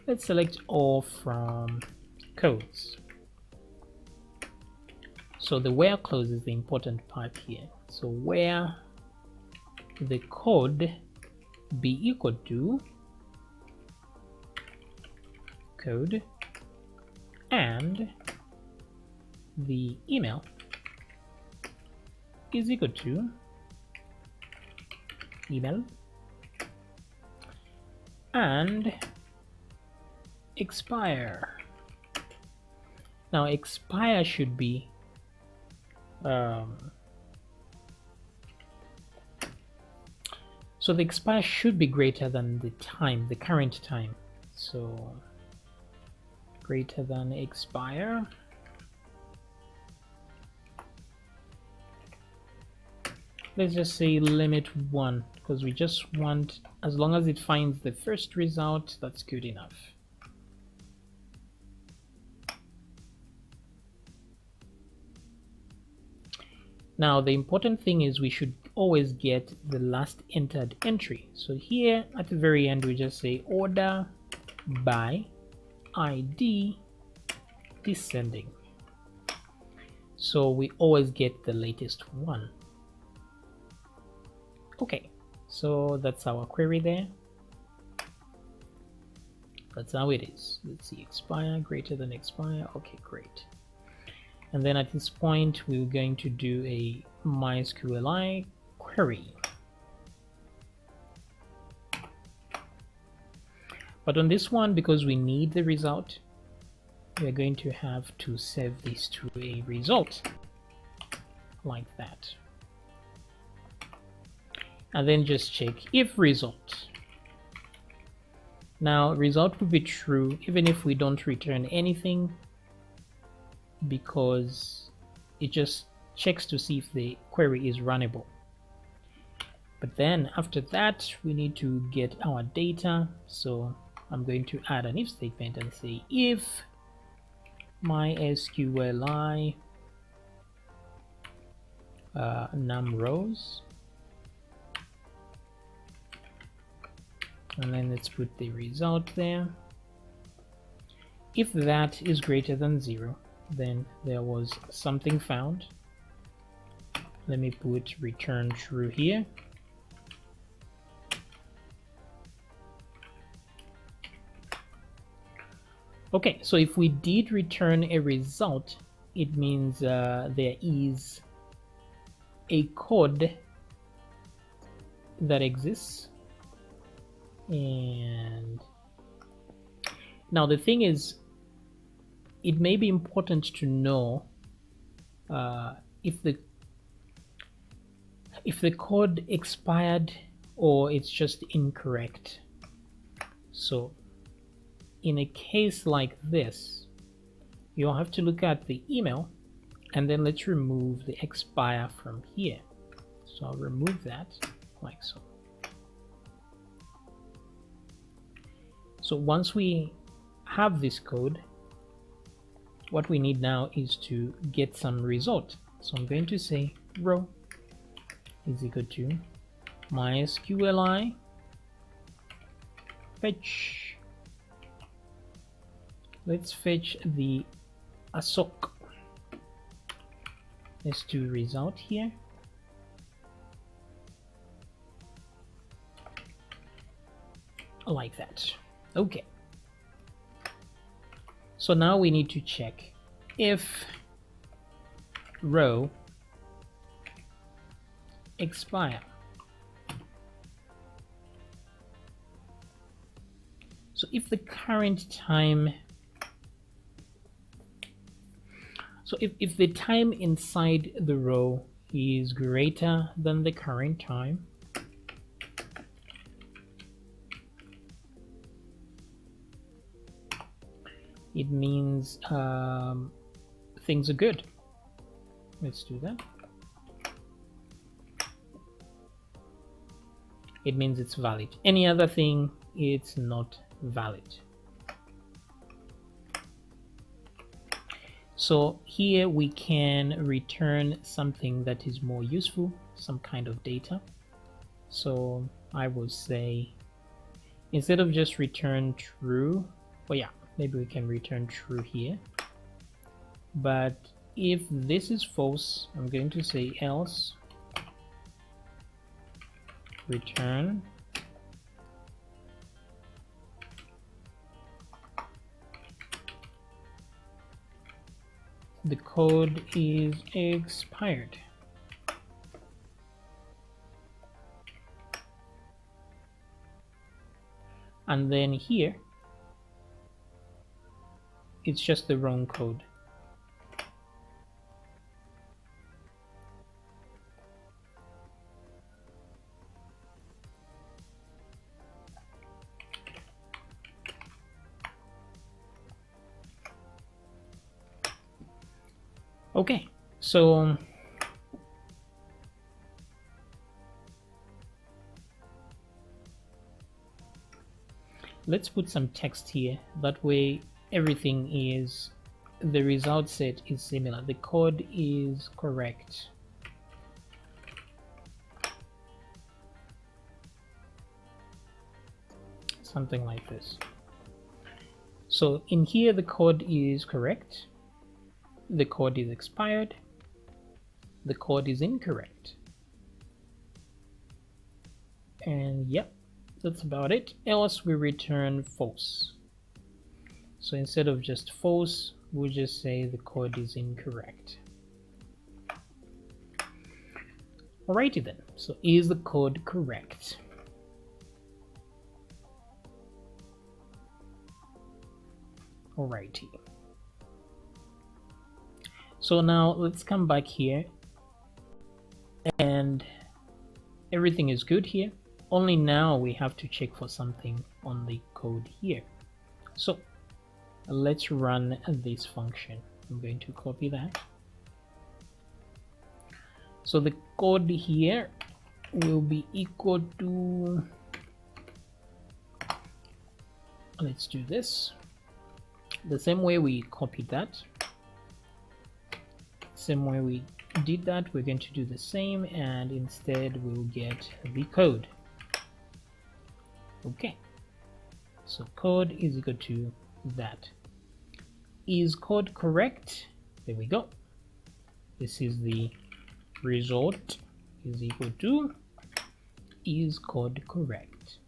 A: let's select all from codes. So the where clause is the important part here. So where the code be equal to code and the email is equal to email and expire. Now expire should be so So the expire should be greater than the time, the current time. So greater than expire. Let's just say limit 1, because we just want, as long as it finds the first result, that's good enough. Now the important thing is we should always get the last entered entry. So here at the very end we just say order by ID descending. So we always get the latest one. Okay, so that's our query there. That's how it is. Let's see, expire greater than expire. Okay, great. And then at this point we're going to do a MySQLi query. But on this one, because we need the result, we're going to have to save this to a result like that. And then just check if result. Now result will be true even if we don't return anything, because it just checks to see if the query is runnable. But then after that we need to get our data, so I'm going to add an if statement and say if MySQLi num rows, and then let's put the result there. If that is greater than 0, then there was something found. Let me put return true here. Okay, so if we did return a result, it means there is a code that exists. And now the thing is, it may be important to know if the code expired or it's just incorrect. So in a case like this, you'll have to look at the email, and then let's remove the expire from here. So I'll remove that like so. So once we have this code, what we need now is to get some result. So I'm going to say row is equal to MySQLi fetch. Let's fetch the ASOC. Let's do result here. Like that. Okay. So now we need to check if row expire. So if the current time, if the time inside the row is greater than the current time, it means things are good. Let's do that. It means it's valid. Any other thing, it's not valid. So here we can return something that is more useful, some kind of data. So I will say, instead of just return true, well, yeah, maybe we can return true here. But if this is false, I'm going to say else return the code is expired. And then here it's just the wrong code. Okay, so let's put some text here. That way everything is, the result set is similar. The code is correct. Something like this. So in here the code is correct, the code is expired, the code is incorrect, and yep, that's about it. Else we return false. So instead of just false, we'll just say the code is incorrect. Alrighty then, so is the code correct? Alrighty. So now let's come back here, and everything is good here. Only now we have to check for something on the code here. So let's run this function. I'm going to copy that. So the code here will be equal to, let's do this the same way we copied that, same way we did that, we're going to do the same, and instead we'll get the code. Okay, so code is equal to that. Is code correct? There we go. This is the result, is equal to is code correct.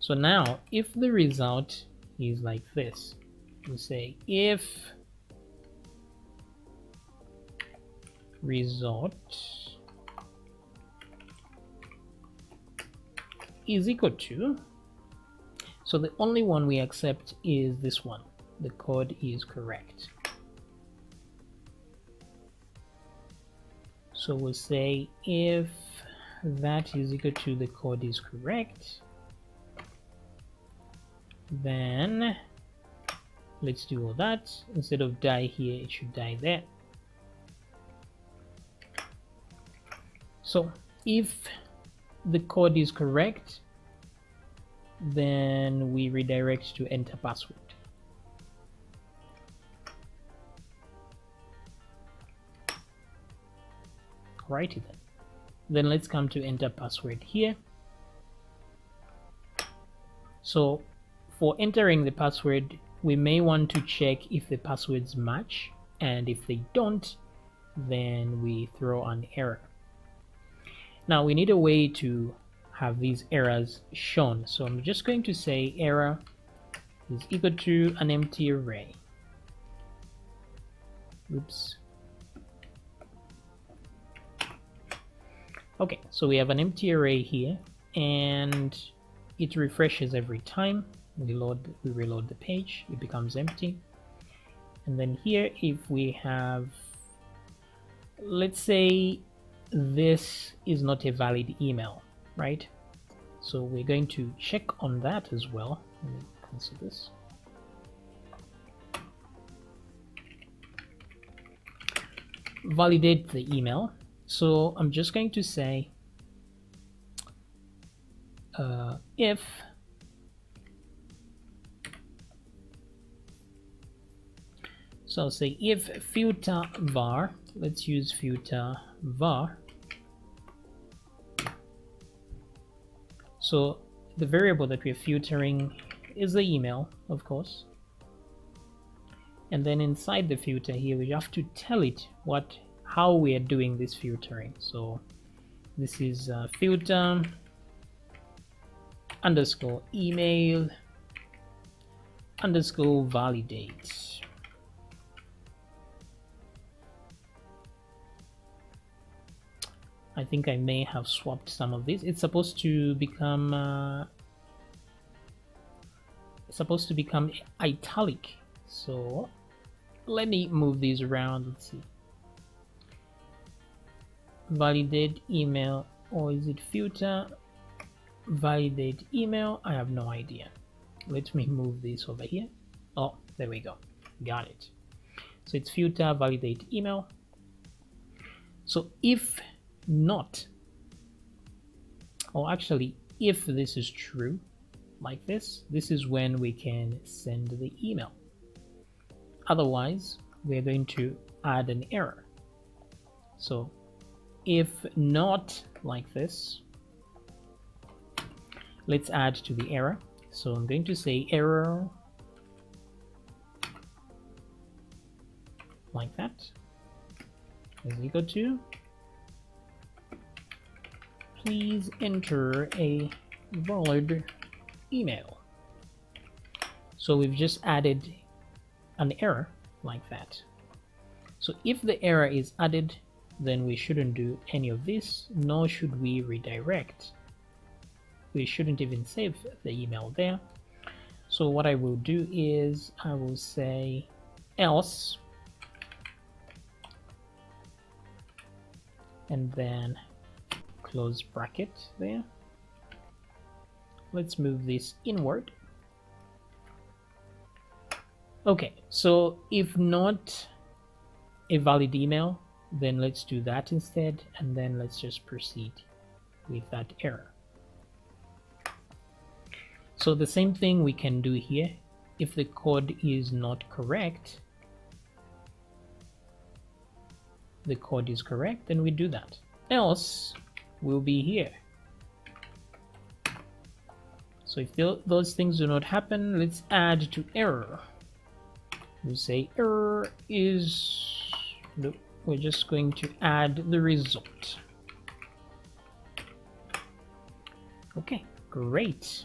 A: So now if the result is like this, we say if result is equal to, so the only one we accept is this one, the code is correct. So we'll say if that is equal to the code is correct, then let's do all that. Instead of die here, it should die there. So if the code is correct, then we redirect to enter password. Alrighty then. Then let's come to enter password here. So for entering the password, we may want to check if the passwords match, and if they don't, then we throw an error. Now we need a way to have these errors shown. So I'm just going to say error is equal to an empty array. Oops. Okay, so we have an empty array here, and it refreshes every time we reload the page, it becomes empty. And then here, if we have, let's say this is not a valid email, right? So we're going to check on that as well. Let me cancel this. Validate the email. So I'm just going to say if so I'll say if filter var, let's use filter var. So the variable that we're filtering is the email, of course. And then inside the filter here, we have to tell it how we are doing this filtering. So this is filter underscore email underscore validate. I think I may have swapped some of this. It's supposed to become italic. So let me move these around. Let's see. Validate email, or is it filter validate email? I have no idea. Let me move this over here. Oh, there we go. Got it. So it's filter validate email. So if not, or actually if this is true, like this is when we can send the email. Otherwise, we're going to add an error. So if not, like this, let's add to the error. So I'm going to say error, like that, is equal to, please enter a valid email. So we've just added an error like that. So if the error is added, then we shouldn't do any of this, nor should we redirect. We shouldn't even save the email there. So what I will do is I will say else, and then close bracket there. Let's move this inward. Okay, so if not a valid email, then let's do that instead, and then let's just proceed with that error. So the same thing we can do here. If the code is not correct, the code is correct, then we do that. Else will be here. So if those things do not happen, let's add to error. We'll say error is, no, we're just going to add the result. Okay, great.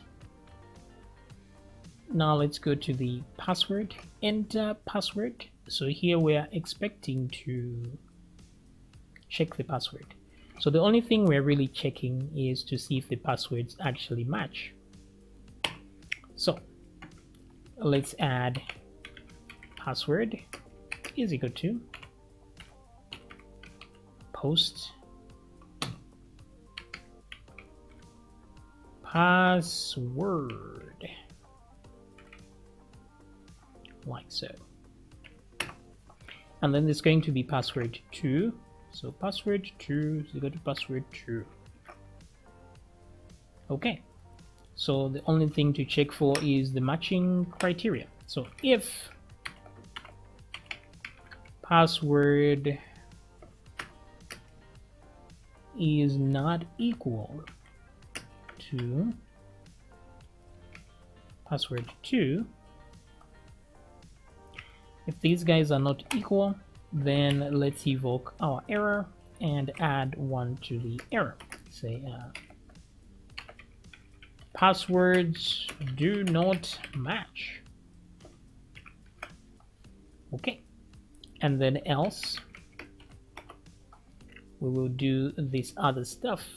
A: Now let's go to the password, enter password. So here we are expecting to check the password. So the only thing we're really checking is to see if the passwords actually match. So let's add password is equal to post password, like so. And then there's going to be password 2. So password 2 is equal to password 2. Okay. So the only thing to check for is the matching criteria. So if password is not equal to password 2, if these guys are not equal, then let's evoke our error and add 1 to the error. Say passwords do not match. Okay, and then else we will do this other stuff.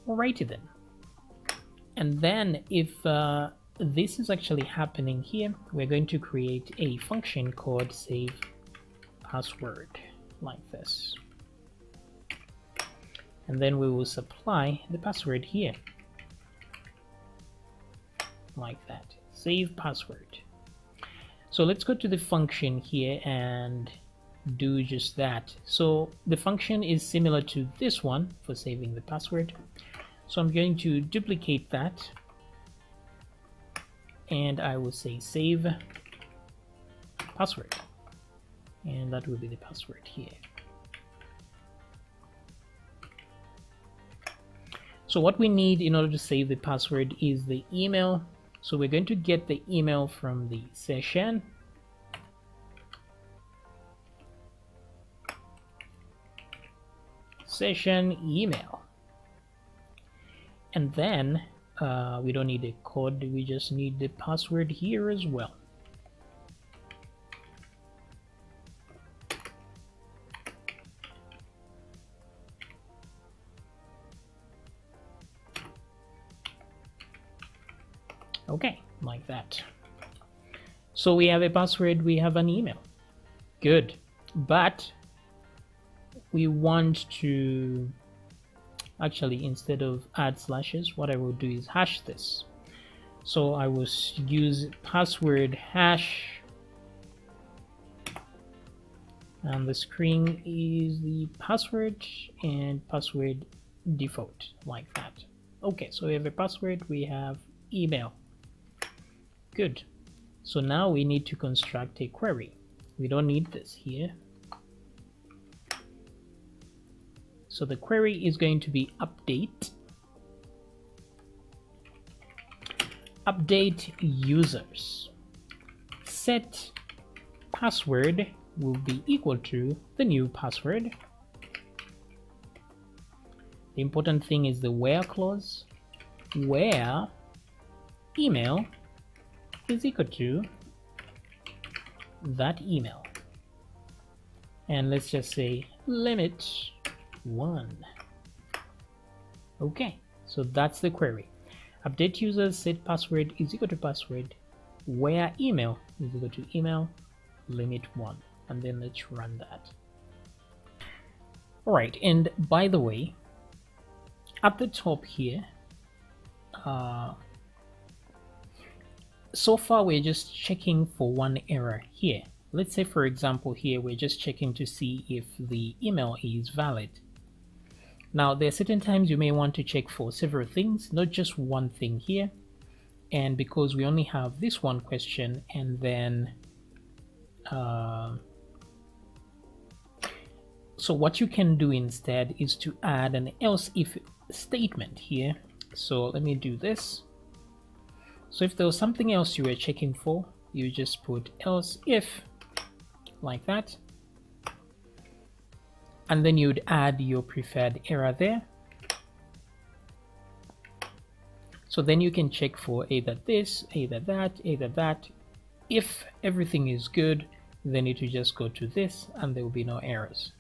A: Alrighty then. And then if this is actually happening here, we're going to create a function called save password, like this. And then we will supply the password here, like that. Save password. So let's go to the function here and do just that. So the function is similar to this one for saving the password. So I'm going to duplicate that, and I will say save password, and that will be the password here. So what we need in order to save the password is the email. So we're going to get the email from the session. Session email. And then we don't need a code, we just need the password here as well. Okay, like that. So we have a password, we have an email. Good. But we want to actually, instead of add slashes, what I will do is hash this. So I will use password hash, and the string is the password and password default, like that. Okay, so we have a password, we have email. Good. So now we need to construct a query. We don't need this here. So the query is going to be update users. Set password will be equal to the new password. The important thing is the where clause, where email is equal to that email. And let's just say limit 1. Okay, so that's the query. Update users, set password is equal to password, where email is equal to email, limit 1. And then let's run that. All right, and by the way, at the top here, so far we're just checking for one error here. Let's say, for example, here we're just checking to see if the email is valid. Now, there are certain times you may want to check for several things, not just one thing here. And because we only have this one question, and then so what you can do instead is to add an else if statement here. So let me do this. So if there was something else you were checking for, you just put else if, like that, and then you'd add your preferred error there. So then you can check for either this, either that, either that. If everything is good, then it will just go to this and there will be no errors.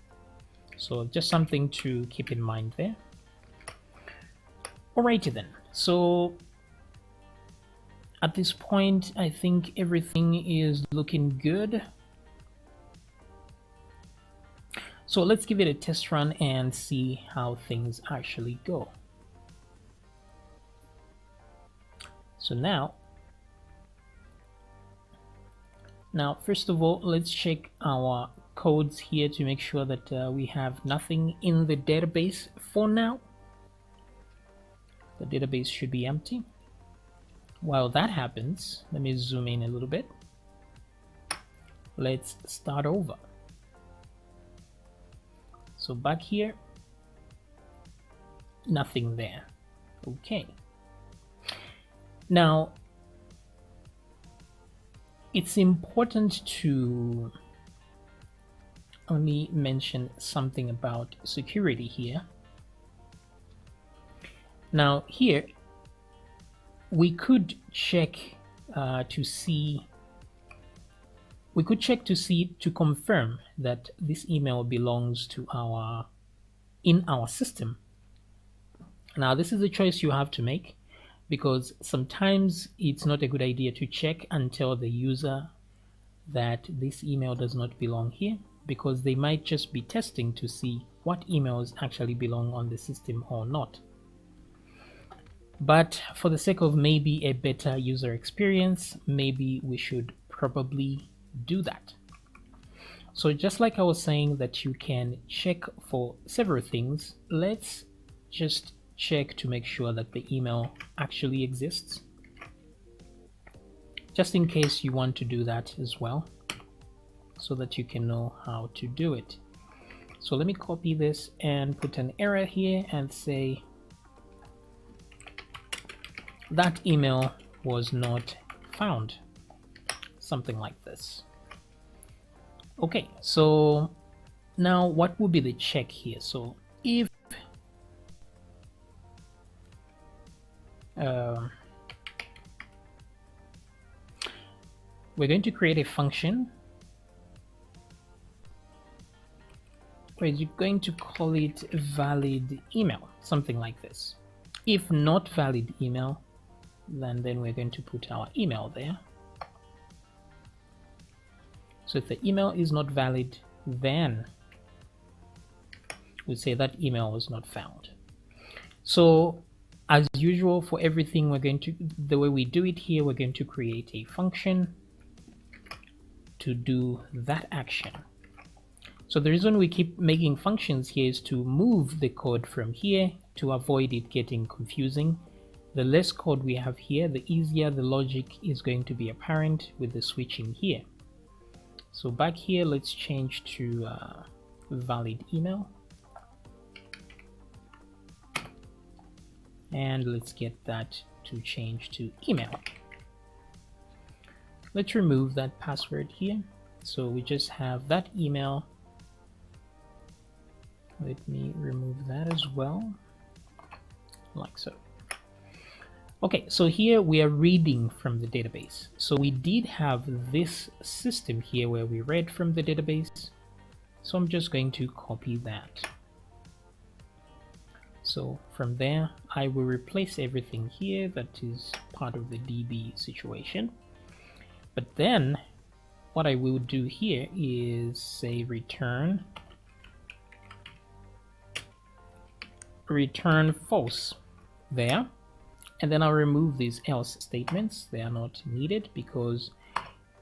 A: So just something to keep in mind there. Alrighty then, so at this point I think everything is looking good. So let's give it a test run and see how things actually go. So now first of all, let's check our codes here to make sure that we have nothing in the database for now. The database should be empty. While that happens, let me zoom in a little bit. Let's start over. So back here, nothing there. Okay. Now, it's important to only mention something about security here. Now here, we could check to confirm that this email belongs to in our system. Now this is a choice you have to make, because sometimes it's not a good idea to check and tell the user that this email does not belong here, because they might just be testing to see what emails actually belong on the system or not. But for the sake of maybe a better user experience, maybe we should probably do that. So just like I was saying that you can check for several things, let's just check to make sure that the email actually exists, just in case you want to do that as well, so that you can know how to do it. So let me copy this and put an error here and say that email was not found, something like this. Okay, so now what will be the check here? So if we're going to create a function where you're going to call it valid email, something like this. If not valid email, then we're going to put our email there. So if the email is not valid, then we say that email was not found. So as usual for everything, the way we do it here, we're going to create a function to do that action. So the reason we keep making functions here is to move the code from here to avoid it getting confusing. The less code we have here, the easier the logic is going to be apparent with the switching here. So back here, let's change to valid email. And let's get that to change to email. Let's remove that password here. So we just have that email. Let me remove that as well, like so. Okay, so here we are reading from the database. So we did have this system here where we read from the database. So I'm just going to copy that. So from there, I will replace everything here that is part of the DB situation. But then what I will do here is say return false there. And then I'll remove these else statements. They are not needed because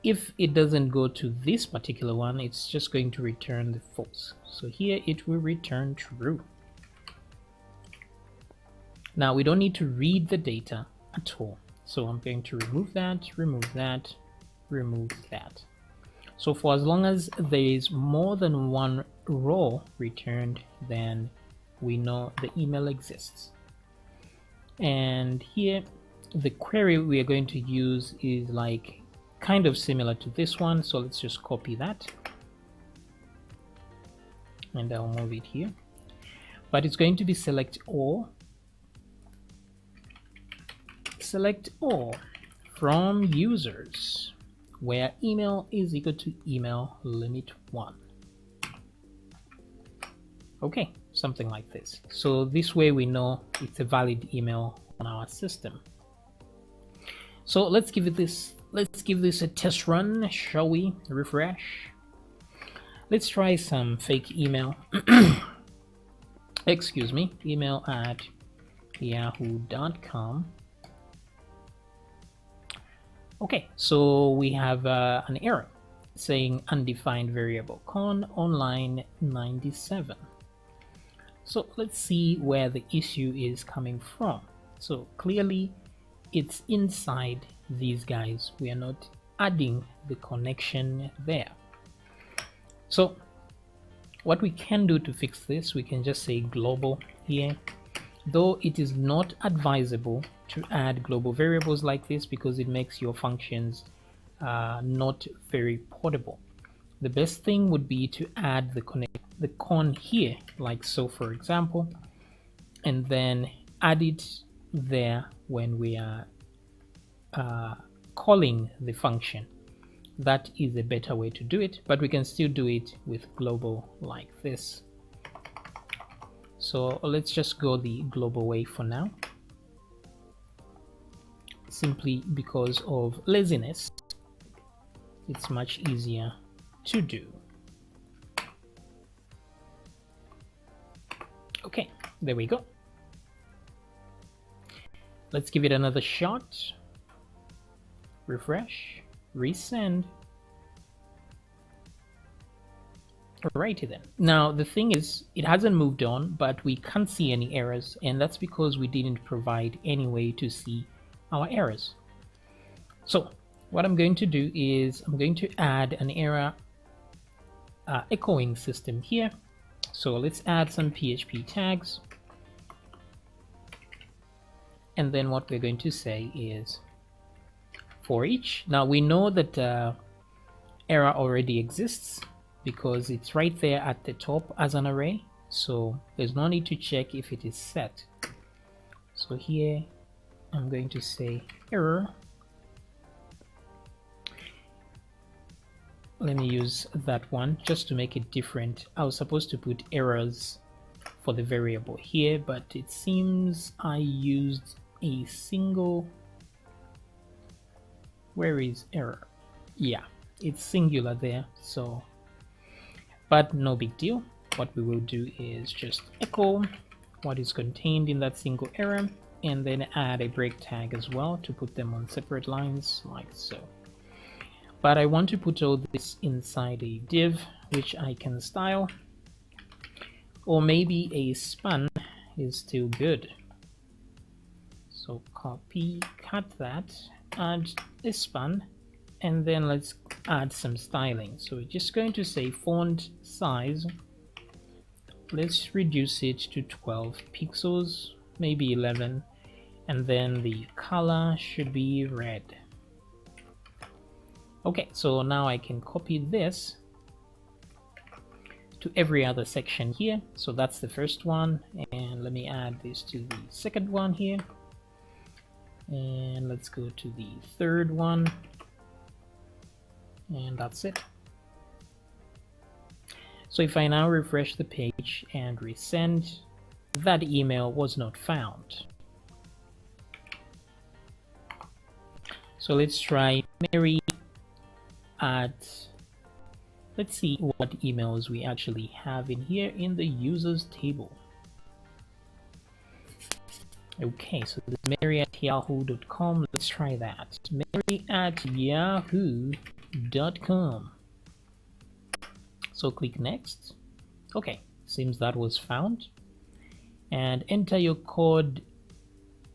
A: if it doesn't go to this particular one, it's just going to return the false. So here it will return true. Now we don't need to read the data at all. So I'm going to remove that, remove that, remove that. So for as long as there is more than one row returned, then we know the email exists. And here the query we are going to use is like kind of similar to this one. So let's just copy that and I'll move it here. But it's going to be select all from users where email is equal to email limit 1. Okay, something like this. So this way we know it's a valid email on our system. So let's give this a test run, shall we? Refresh. Let's try some fake email. Excuse me, email at yahoo.com. Okay, so we have an error saying undefined variable con on line 97. So let's see where the issue is coming from. So clearly it's inside these guys. We are not adding the connection there. So what we can do to fix this, we can just say global here, though it is not advisable to add global variables like this because it makes your functions not very portable. The best thing would be to add the con here, like so, for example, and then add it there when we are calling the function. That is a better way to do it, but we can still do it with global like this. So let's just go the global way for now, simply because of laziness. It's much easier to do. Okay, there we go. Let's give it another shot. Refresh, resend. Alrighty then. Now the thing is, it hasn't moved on, but we can't see any errors, and that's because we didn't provide any way to see our errors. So what I'm going to do is I'm going to add an error echoing system here. So let's add some PHP tags, and then what we're going to say is for each. Now we know that error already exists because it's right there at the top as an array, so there's no need to check if it is set. So here I'm going to say error. Let me use that one just to make it different. I was supposed to put errors for the variable here, but it seems I used a single. Where is error? Yeah, it's singular there, so, but no big deal. What we will do is just echo what is contained in that single error, and then add a break tag as well to put them on separate lines like so. But I want to put all this inside a div, which I can style, or maybe a span is still good. So copy, cut that, add a span, and then let's add some styling. So we're just going to say font size. Let's reduce it to 12 pixels, maybe 11, and then the color should be red. Okay, so now I can copy this to every other section here. So that's the first one, and let me add this to the second one here, and let's go to the third one, and that's it. So if I now refresh the page and resend, that email was not found. So let's try Mary at, let's see what emails we actually have in here in the users table. Okay, so this is Mary at yahoo.com. Let's try that. Mary at yahoo.com. So click next. Okay, seems that was found. And enter your code,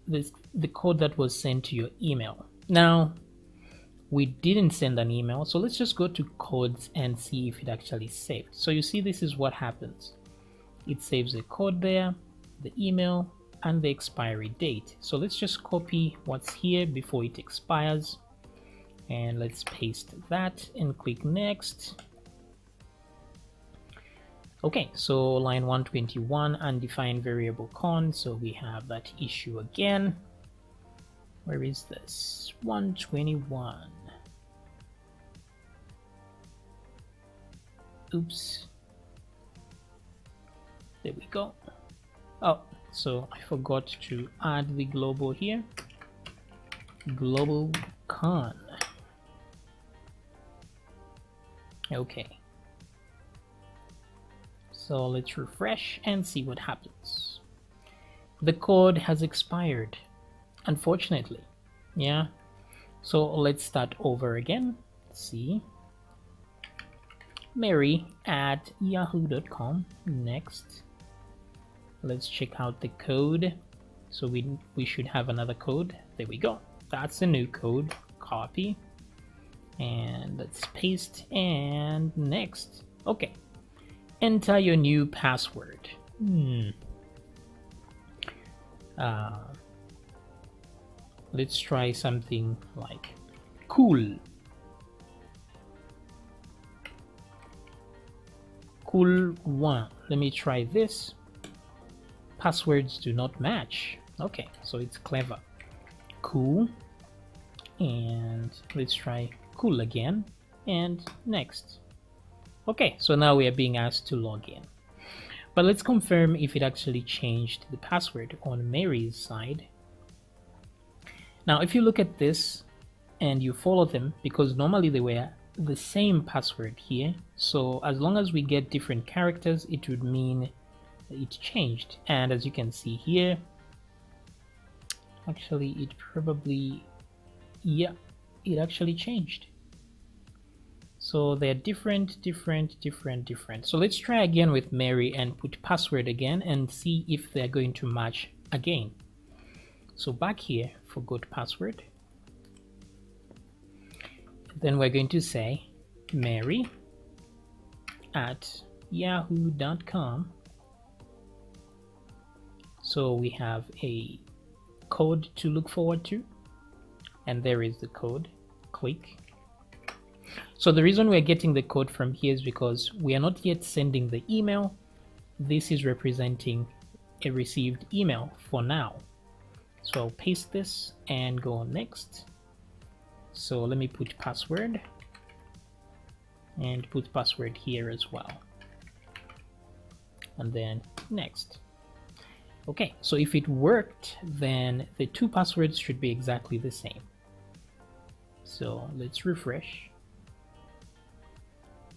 A: the code that was sent to your email. Now, we didn't send an email, so let's just go to codes and see if it actually saved. So you see, this is what happens. It saves a code there, the email, and the expiry date. So let's just copy what's here before it expires, and let's paste that and click next. Okay, so line 121, undefined variable con, so we have that issue again. Where is this? 121. Oops. There we go. Oh, so I forgot to add the global here. Global con. Okay. So let's refresh and see what happens. The code has expired, unfortunately. Yeah. So let's start over again. See. Mary at yahoo.com. Next. Let's check out the code. So we should have another code. There we go. That's a new code. Copy. And let's paste and next. Okay. Enter your new password. Let's try something like cool. Cool one. Let me try this. Passwords do not match. Okay, so it's clever. Cool. And let's try cool again. And next. Okay, so now we are being asked to log in. But let's confirm if it actually changed the password on Mary's side. Now, if you look at this and you follow them, because normally they were the same password here, so as long as we get different characters, it would mean it changed. And as you can see here, actually it probably, yeah, it actually changed. So they're different. So let's try again with Mary and put password again and see if they're going to match again. So back here, forgot password. Then we're going to say Mary at yahoo.com. So we have a code to look forward to, and there is the code. Click. So the reason we're getting the code from here is because we are not yet sending the email. This is representing a received email for now. So I'll paste this and go on next. So let me put password and put password here as well. And then next. Okay, so if it worked, then the two passwords should be exactly the same. So let's refresh.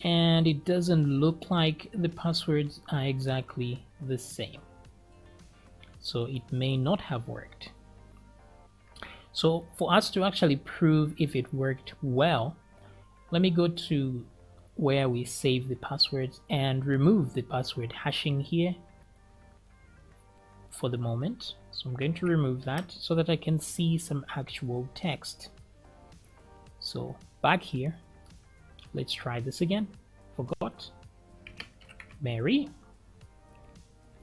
A: And it doesn't look like the passwords are exactly the same. So it may not have worked. So for us to actually prove if it worked well, let me go to where we save the passwords and remove the password hashing here for the moment. So I'm going to remove that so that I can see some actual text. So back here, let's try this again. Forgot Mary.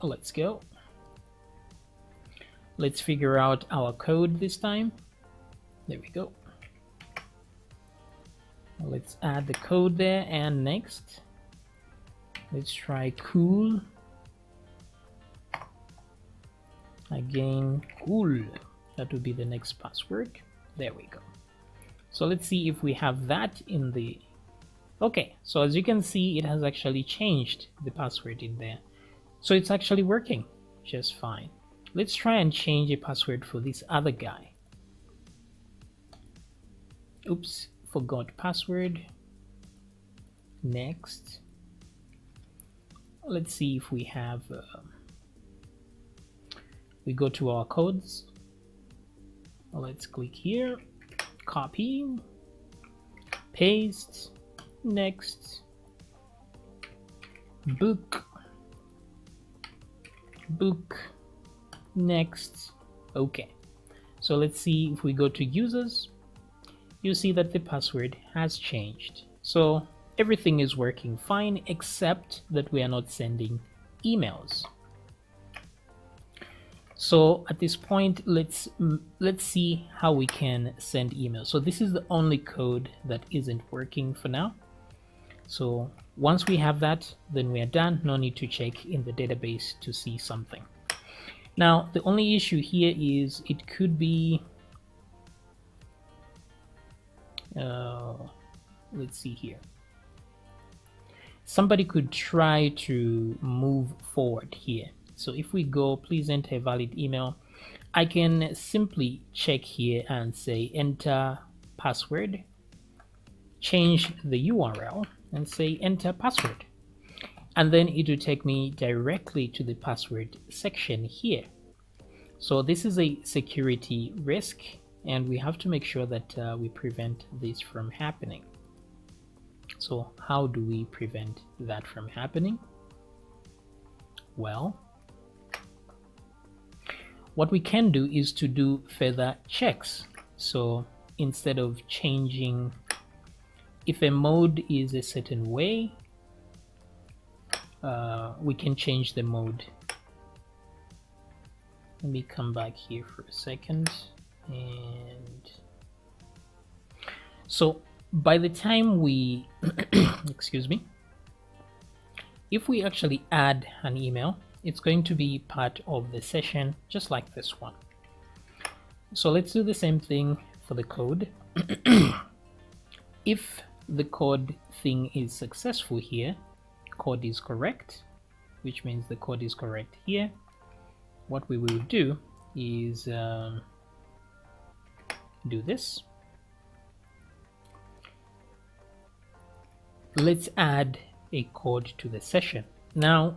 A: Let's go. Let's figure out our code this time. There we go. Let's add the code there, and next let's try cool. Again, cool. That would be the next password. There we go. So let's see if we have that in the... Okay, so as you can see, it has actually changed the password in there. So it's actually working just fine. Let's try and change a password for this other guy. Oops, forgot password. Next. Let's see if we have... we go to our codes. Let's click here. Copy. Paste. Next. Book. Next. Okay, so let's see if we go to users. You see that the password has changed, so everything is working fine except that we are not sending emails. So at this point, let's see how we can send emails. So this is the only code that isn't working for now. So once we have that, then we are done. No need to check in the database to see something. Now, the only issue here is it could be, let's see here. Somebody could try to move forward here. So if we go, please enter a valid email, I can simply check here and say enter password, change the URL and say enter password. And then it will take me directly to the password section here. So this is a security risk, and we have to make sure that we prevent this from happening. So how do we prevent that from happening? Well, what we can do is to do further checks. So instead of changing, if a mode is a certain way, we can change the mode. Let me come back here for a second. And so by the time we excuse me, if we actually add an email, it's going to be part of the session, just like this one. So let's do the same thing for the code. If the code thing is successful here, code is correct, which means the code is correct here. What we will do is do this. Let's add a code to the session. Now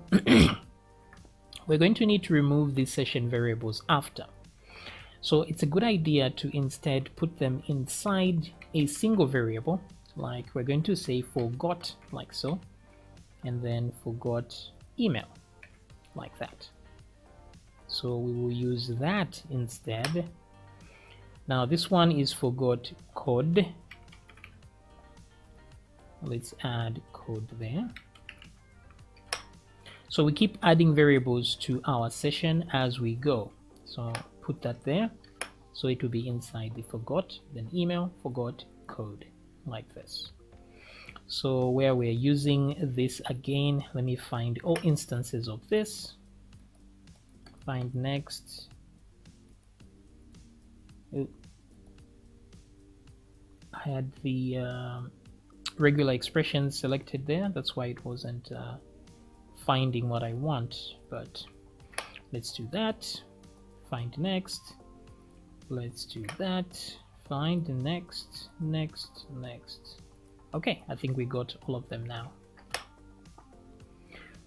A: we're going to need to remove these session variables after. So it's a good idea to instead put them inside a single variable, like we're going to say forgot, like so, and then forgot email, like that. So we will use that instead. Now this one is forgot code. Let's add code there. So we keep adding variables to our session as we go. So put that there. So it will be inside the forgot, then email, forgot, code, like this. So where we're using this again, let me find all instances of this. Find next. I had the regular expression selected there. That's why it wasn't finding what I want, but let's do that. Find next. Let's do that. Find next. Okay, I think we got all of them now.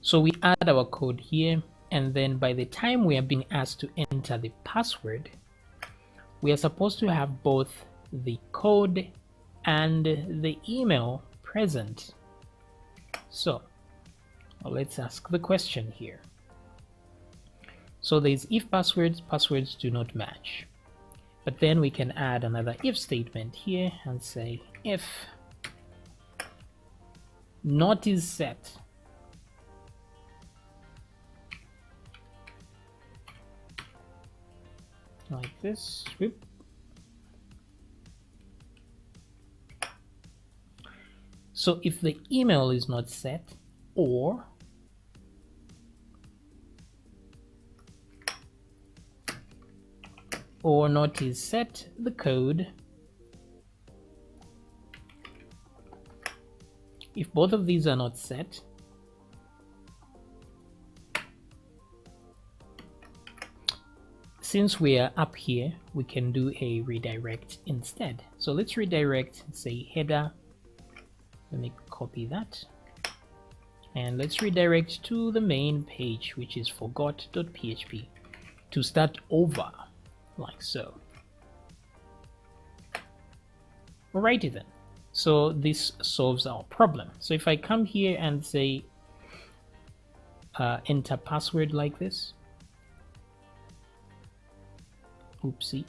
A: So we add our code here, and then by the time we are being asked to enter the password, we are supposed to have both the code and the email present. So let's ask the question here. So there's if passwords do not match. But then we can add another if statement here and say if not is set, like this. Whoop. So if the email is not set, or not is set, the code. If both of these are not set, since we are up here, we can do a redirect instead. So let's redirect, say header. Let me copy that. And let's redirect to the main page, which is forgot.php, to start over, like so. Alrighty then. So this solves our problem. So if I come here and say enter password like this, oopsie.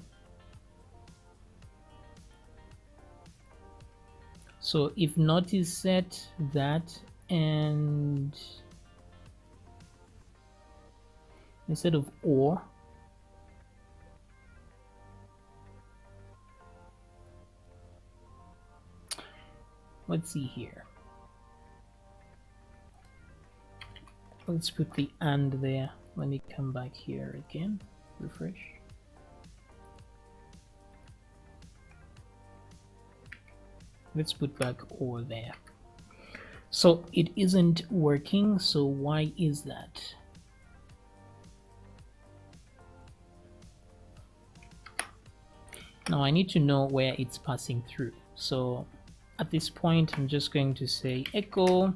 A: So if not is set, that, and instead of or, let's see here. Let's put the and there. Let me come back here again, refresh. Let's put back or there. So it isn't working. So why is that? Now I need to know where it's passing through. So at this point, I'm just going to say echo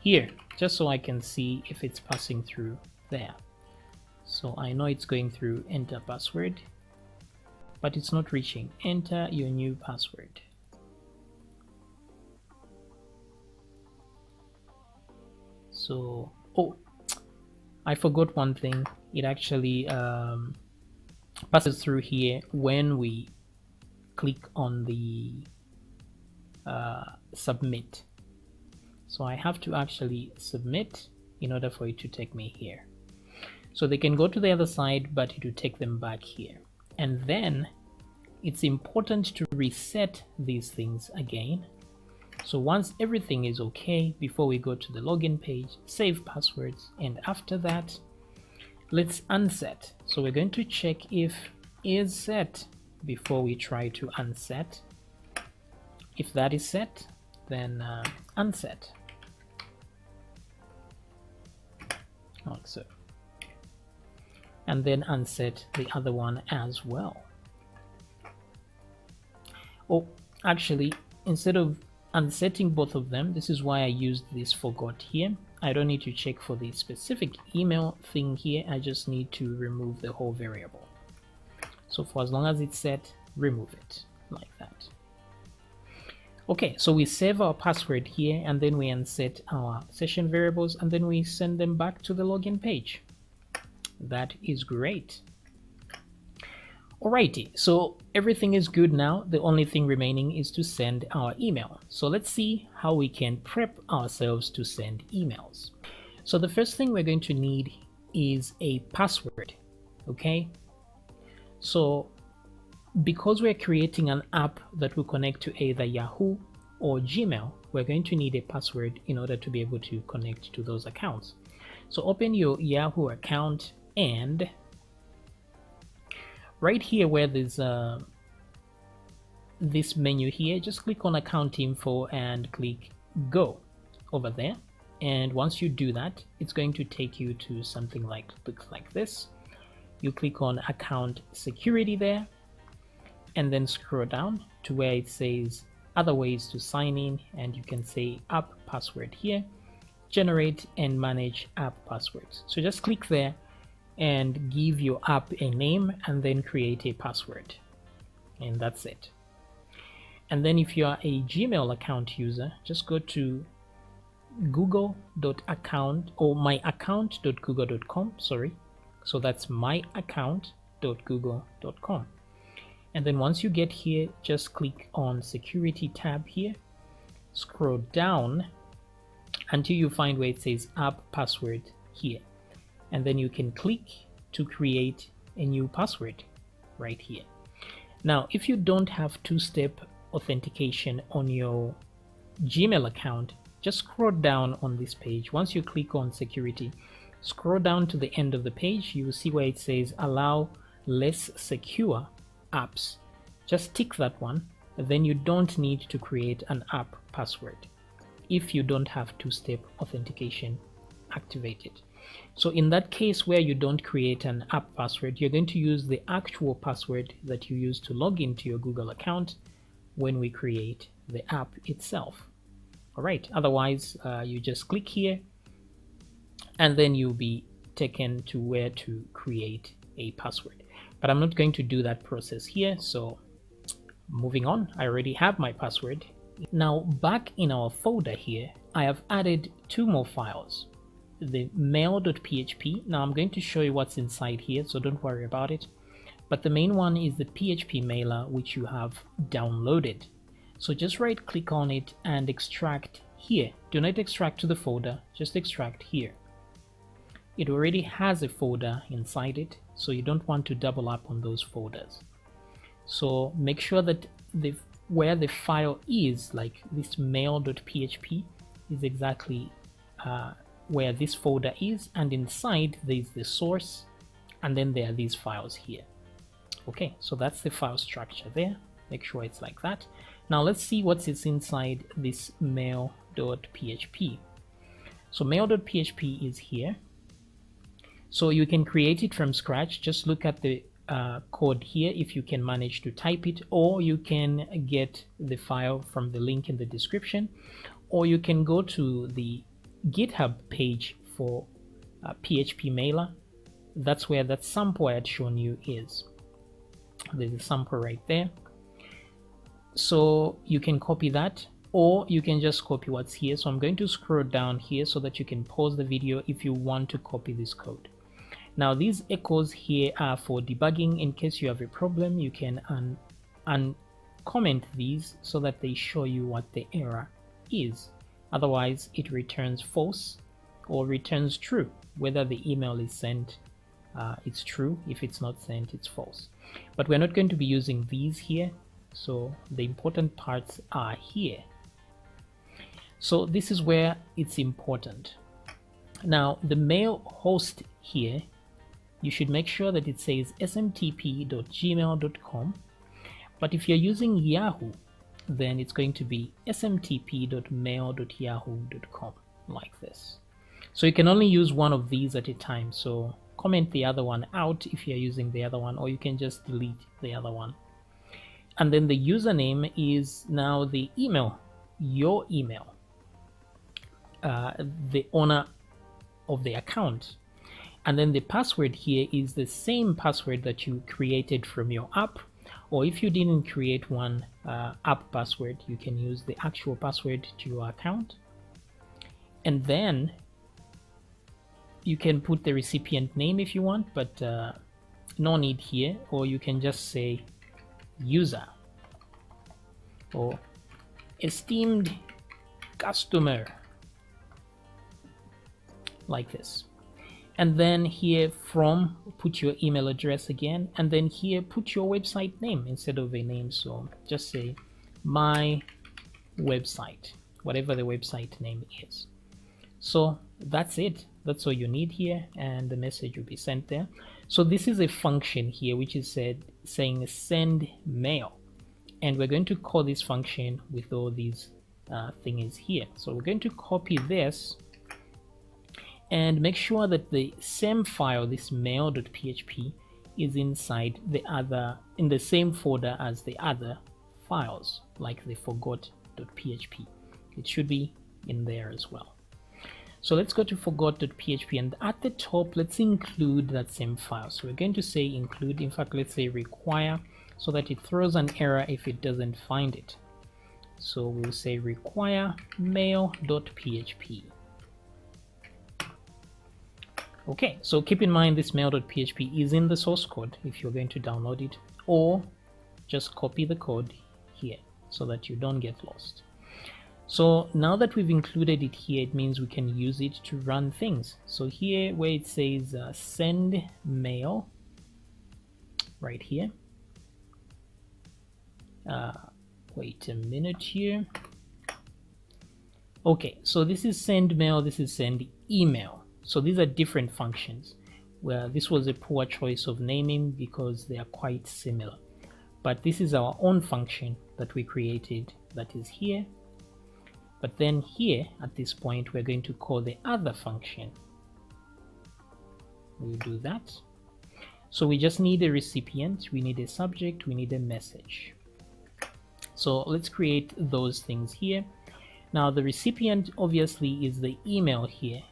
A: here, just so I can see if it's passing through there. So I know it's going through enter password, but it's not reaching. Enter your new password. So, oh, I forgot one thing. It actually passes through here when we click on the submit. So I have to actually submit in order for it to take me here. So they can go to the other side, but it will take them back here. And then it's important to reset these things again. So once everything is okay, before we go to the login page, save passwords, and after that, let's unset. So we're going to check if is set before we try to unset. If that is set, then unset, like so, and then unset the other one as well. Oh, actually, instead of unsetting both of them, this is why I used this forgot here. I don't need to check for the specific email thing here. I just need to remove the whole variable. So for as long as it's set, remove it like that. Okay, so we save our password here, and then we unset our session variables, and then we send them back to the login page. That is great. Alrighty, so everything is good now. The only thing remaining is to send our email. So let's see how we can prep ourselves to send emails. So the first thing we're going to need is a password, okay? So because we're creating an app that will connect to either Yahoo or Gmail, we're going to need a password in order to be able to connect to those accounts. So open your Yahoo account, and right here where there's this menu here, just click on account info and click go over there. And once you do that, it's going to take you to something looks like this. You click on account security there, and then scroll down to where it says other ways to sign in, and you can say app password here, generate and manage app passwords. So just click there and give your app a name and then create a password, and that's it. And then if you are a Gmail account user, just go to google.account or myaccount.google.com, sorry. So that's myaccount.google.com. And then once you get here, just click on security tab here, scroll down until you find where it says app password here. And then you can click to create a new password right here. Now, if you don't have two-step authentication on your Gmail account, just scroll down on this page. Once you click on security, scroll down to the end of the page, you will see where it says allow less secure apps. Just tick that one, then you don't need to create an app password if you don't have two-step authentication activated. So in that case where you don't create an app password, you're going to use the actual password that you use to log into your Google account when we create the app itself. All right, otherwise you just click here and then you'll be taken to where to create a password. But I'm not going to do that process here, so moving on. I already have my password. Now back in our folder here, I have added two more files, the mail.php. Now I'm going to show you what's inside here, so don't worry about it. But the main one is the PHP mailer, which you have downloaded. So just right click on it and extract here. Do not extract to the folder, just extract here. It already has a folder inside it, so you don't want to double up on those folders. So make sure that where the file is, like this mail.php, is exactly where this folder is, and inside there's the source, and then there are these files here. Okay, so that's the file structure there. Make sure it's like that. Now let's see what's inside this mail.php. So mail.php is here. So you can create it from scratch. Just look at the code here if you can manage to type it, or you can get the file from the link in the description, or you can go to the GitHub page for PHP mailer. That's where that sample I had shown you is. There's a sample right there. So you can copy that, or you can just copy what's here. So I'm going to scroll down here so that you can pause the video if you want to copy this code. Now these echoes here are for debugging. In case you have a problem, you can uncomment these so that they show you what the error is. Otherwise it returns false or returns true. Whether the email is sent, it's true. If it's not sent, it's false. But we're not going to be using these here, so the important parts are here. So this is where it's important. Now the mail host here, you should make sure that it says smtp.gmail.com, but if you're using Yahoo, then it's going to be smtp.mail.yahoo.com, like this. So you can only use one of these at a time, so comment the other one out if you're using the other one, or you can just delete the other one. And then the username is now the email, your email, the owner of the account. And then the password here is the same password that you created from your app, or if you didn't create one app password, you can use the actual password to your account. And then you can put the recipient name if you want, but no need here, or you can just say user or esteemed customer, like this. And then here from, put your email address again, and then here put your website name instead of a name. So just say my website, whatever the website name is. So that's it. That's all you need here, and the message will be sent there. So this is a function here which is saying send mail, and we're going to call this function with all these things here. So we're going to copy this and make sure that the same file, this mail.php, is inside the other, in the same folder as the other files, like the forgot.php. It should be in there as well. So let's go to forgot.php, and at the top let's include that same file. So we're going to say include, in fact let's say require, so that it throws an error if it doesn't find it. So we'll say require mail.php. Okay, so keep in mind this mail.php is in the source code if you're going to download it, or just copy the code here so that you don't get lost. So now that we've included it here, it means we can use it to run things. So here where it says send mail, right here, wait a minute here. Okay, so this is send mail, this is send email. So these are different functions, where this was a poor choice of naming because they are quite similar. But this is our own function that we created that is here. But then here at this point we're going to call the other function. We'll do that. So we just need a recipient, we need a subject, we need a message. So let's create those things here. Now the recipient obviously is the email here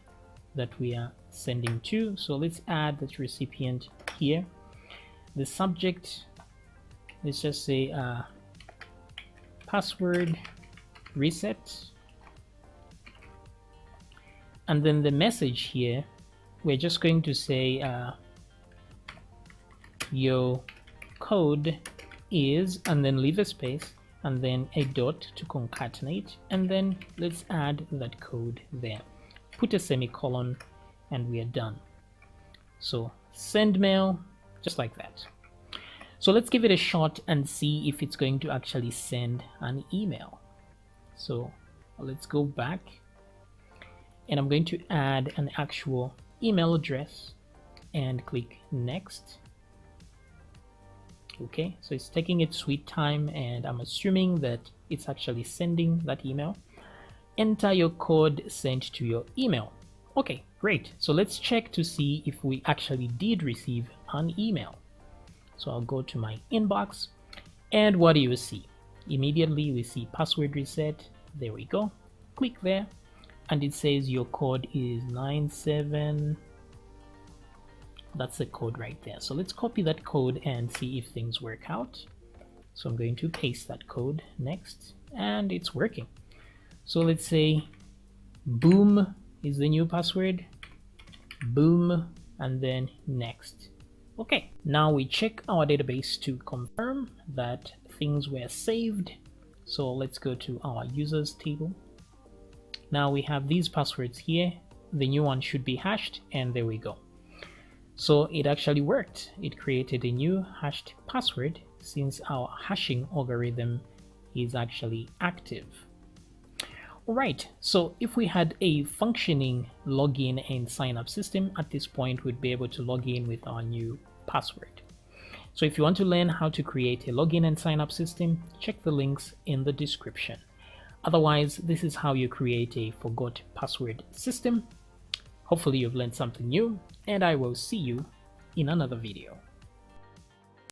A: that we are sending to. So let's add that recipient here. The subject, let's just say password reset. And then the message here, we're just going to say your code is, and then leave a space, and then a dot to concatenate, and then let's add that code there. Put a semicolon, and we are done. So send mail, just like that. So let's give it a shot and see if it's going to actually send an email. So let's go back. And I'm going to add an actual email address and click next. Okay, so it's taking its sweet time, and I'm assuming that it's actually sending that email. Enter your code sent to your email. Okay, great. So let's check to see if we actually did receive an email. So I'll go to my inbox, and what do you see? Immediately we see password reset. There we go. Click there. And it says your code is 97. That's the code right there. So let's copy that code and see if things work out. So I'm going to paste that code next, and it's working. So let's say boom is the new password, boom, and then next. Okay, now we check our database to confirm that things were saved. So let's go to our users table. Now we have these passwords here. The new one should be hashed, and there we go. So it actually worked. It created a new hashed password since our hashing algorithm is actually active. Alright, so if we had a functioning login and sign up system, at this point we'd be able to log in with our new password. So if you want to learn how to create a login and sign up system, check the links in the description. Otherwise, this is how you create a forgot password system. Hopefully you've learned something new, and I will see you in another video.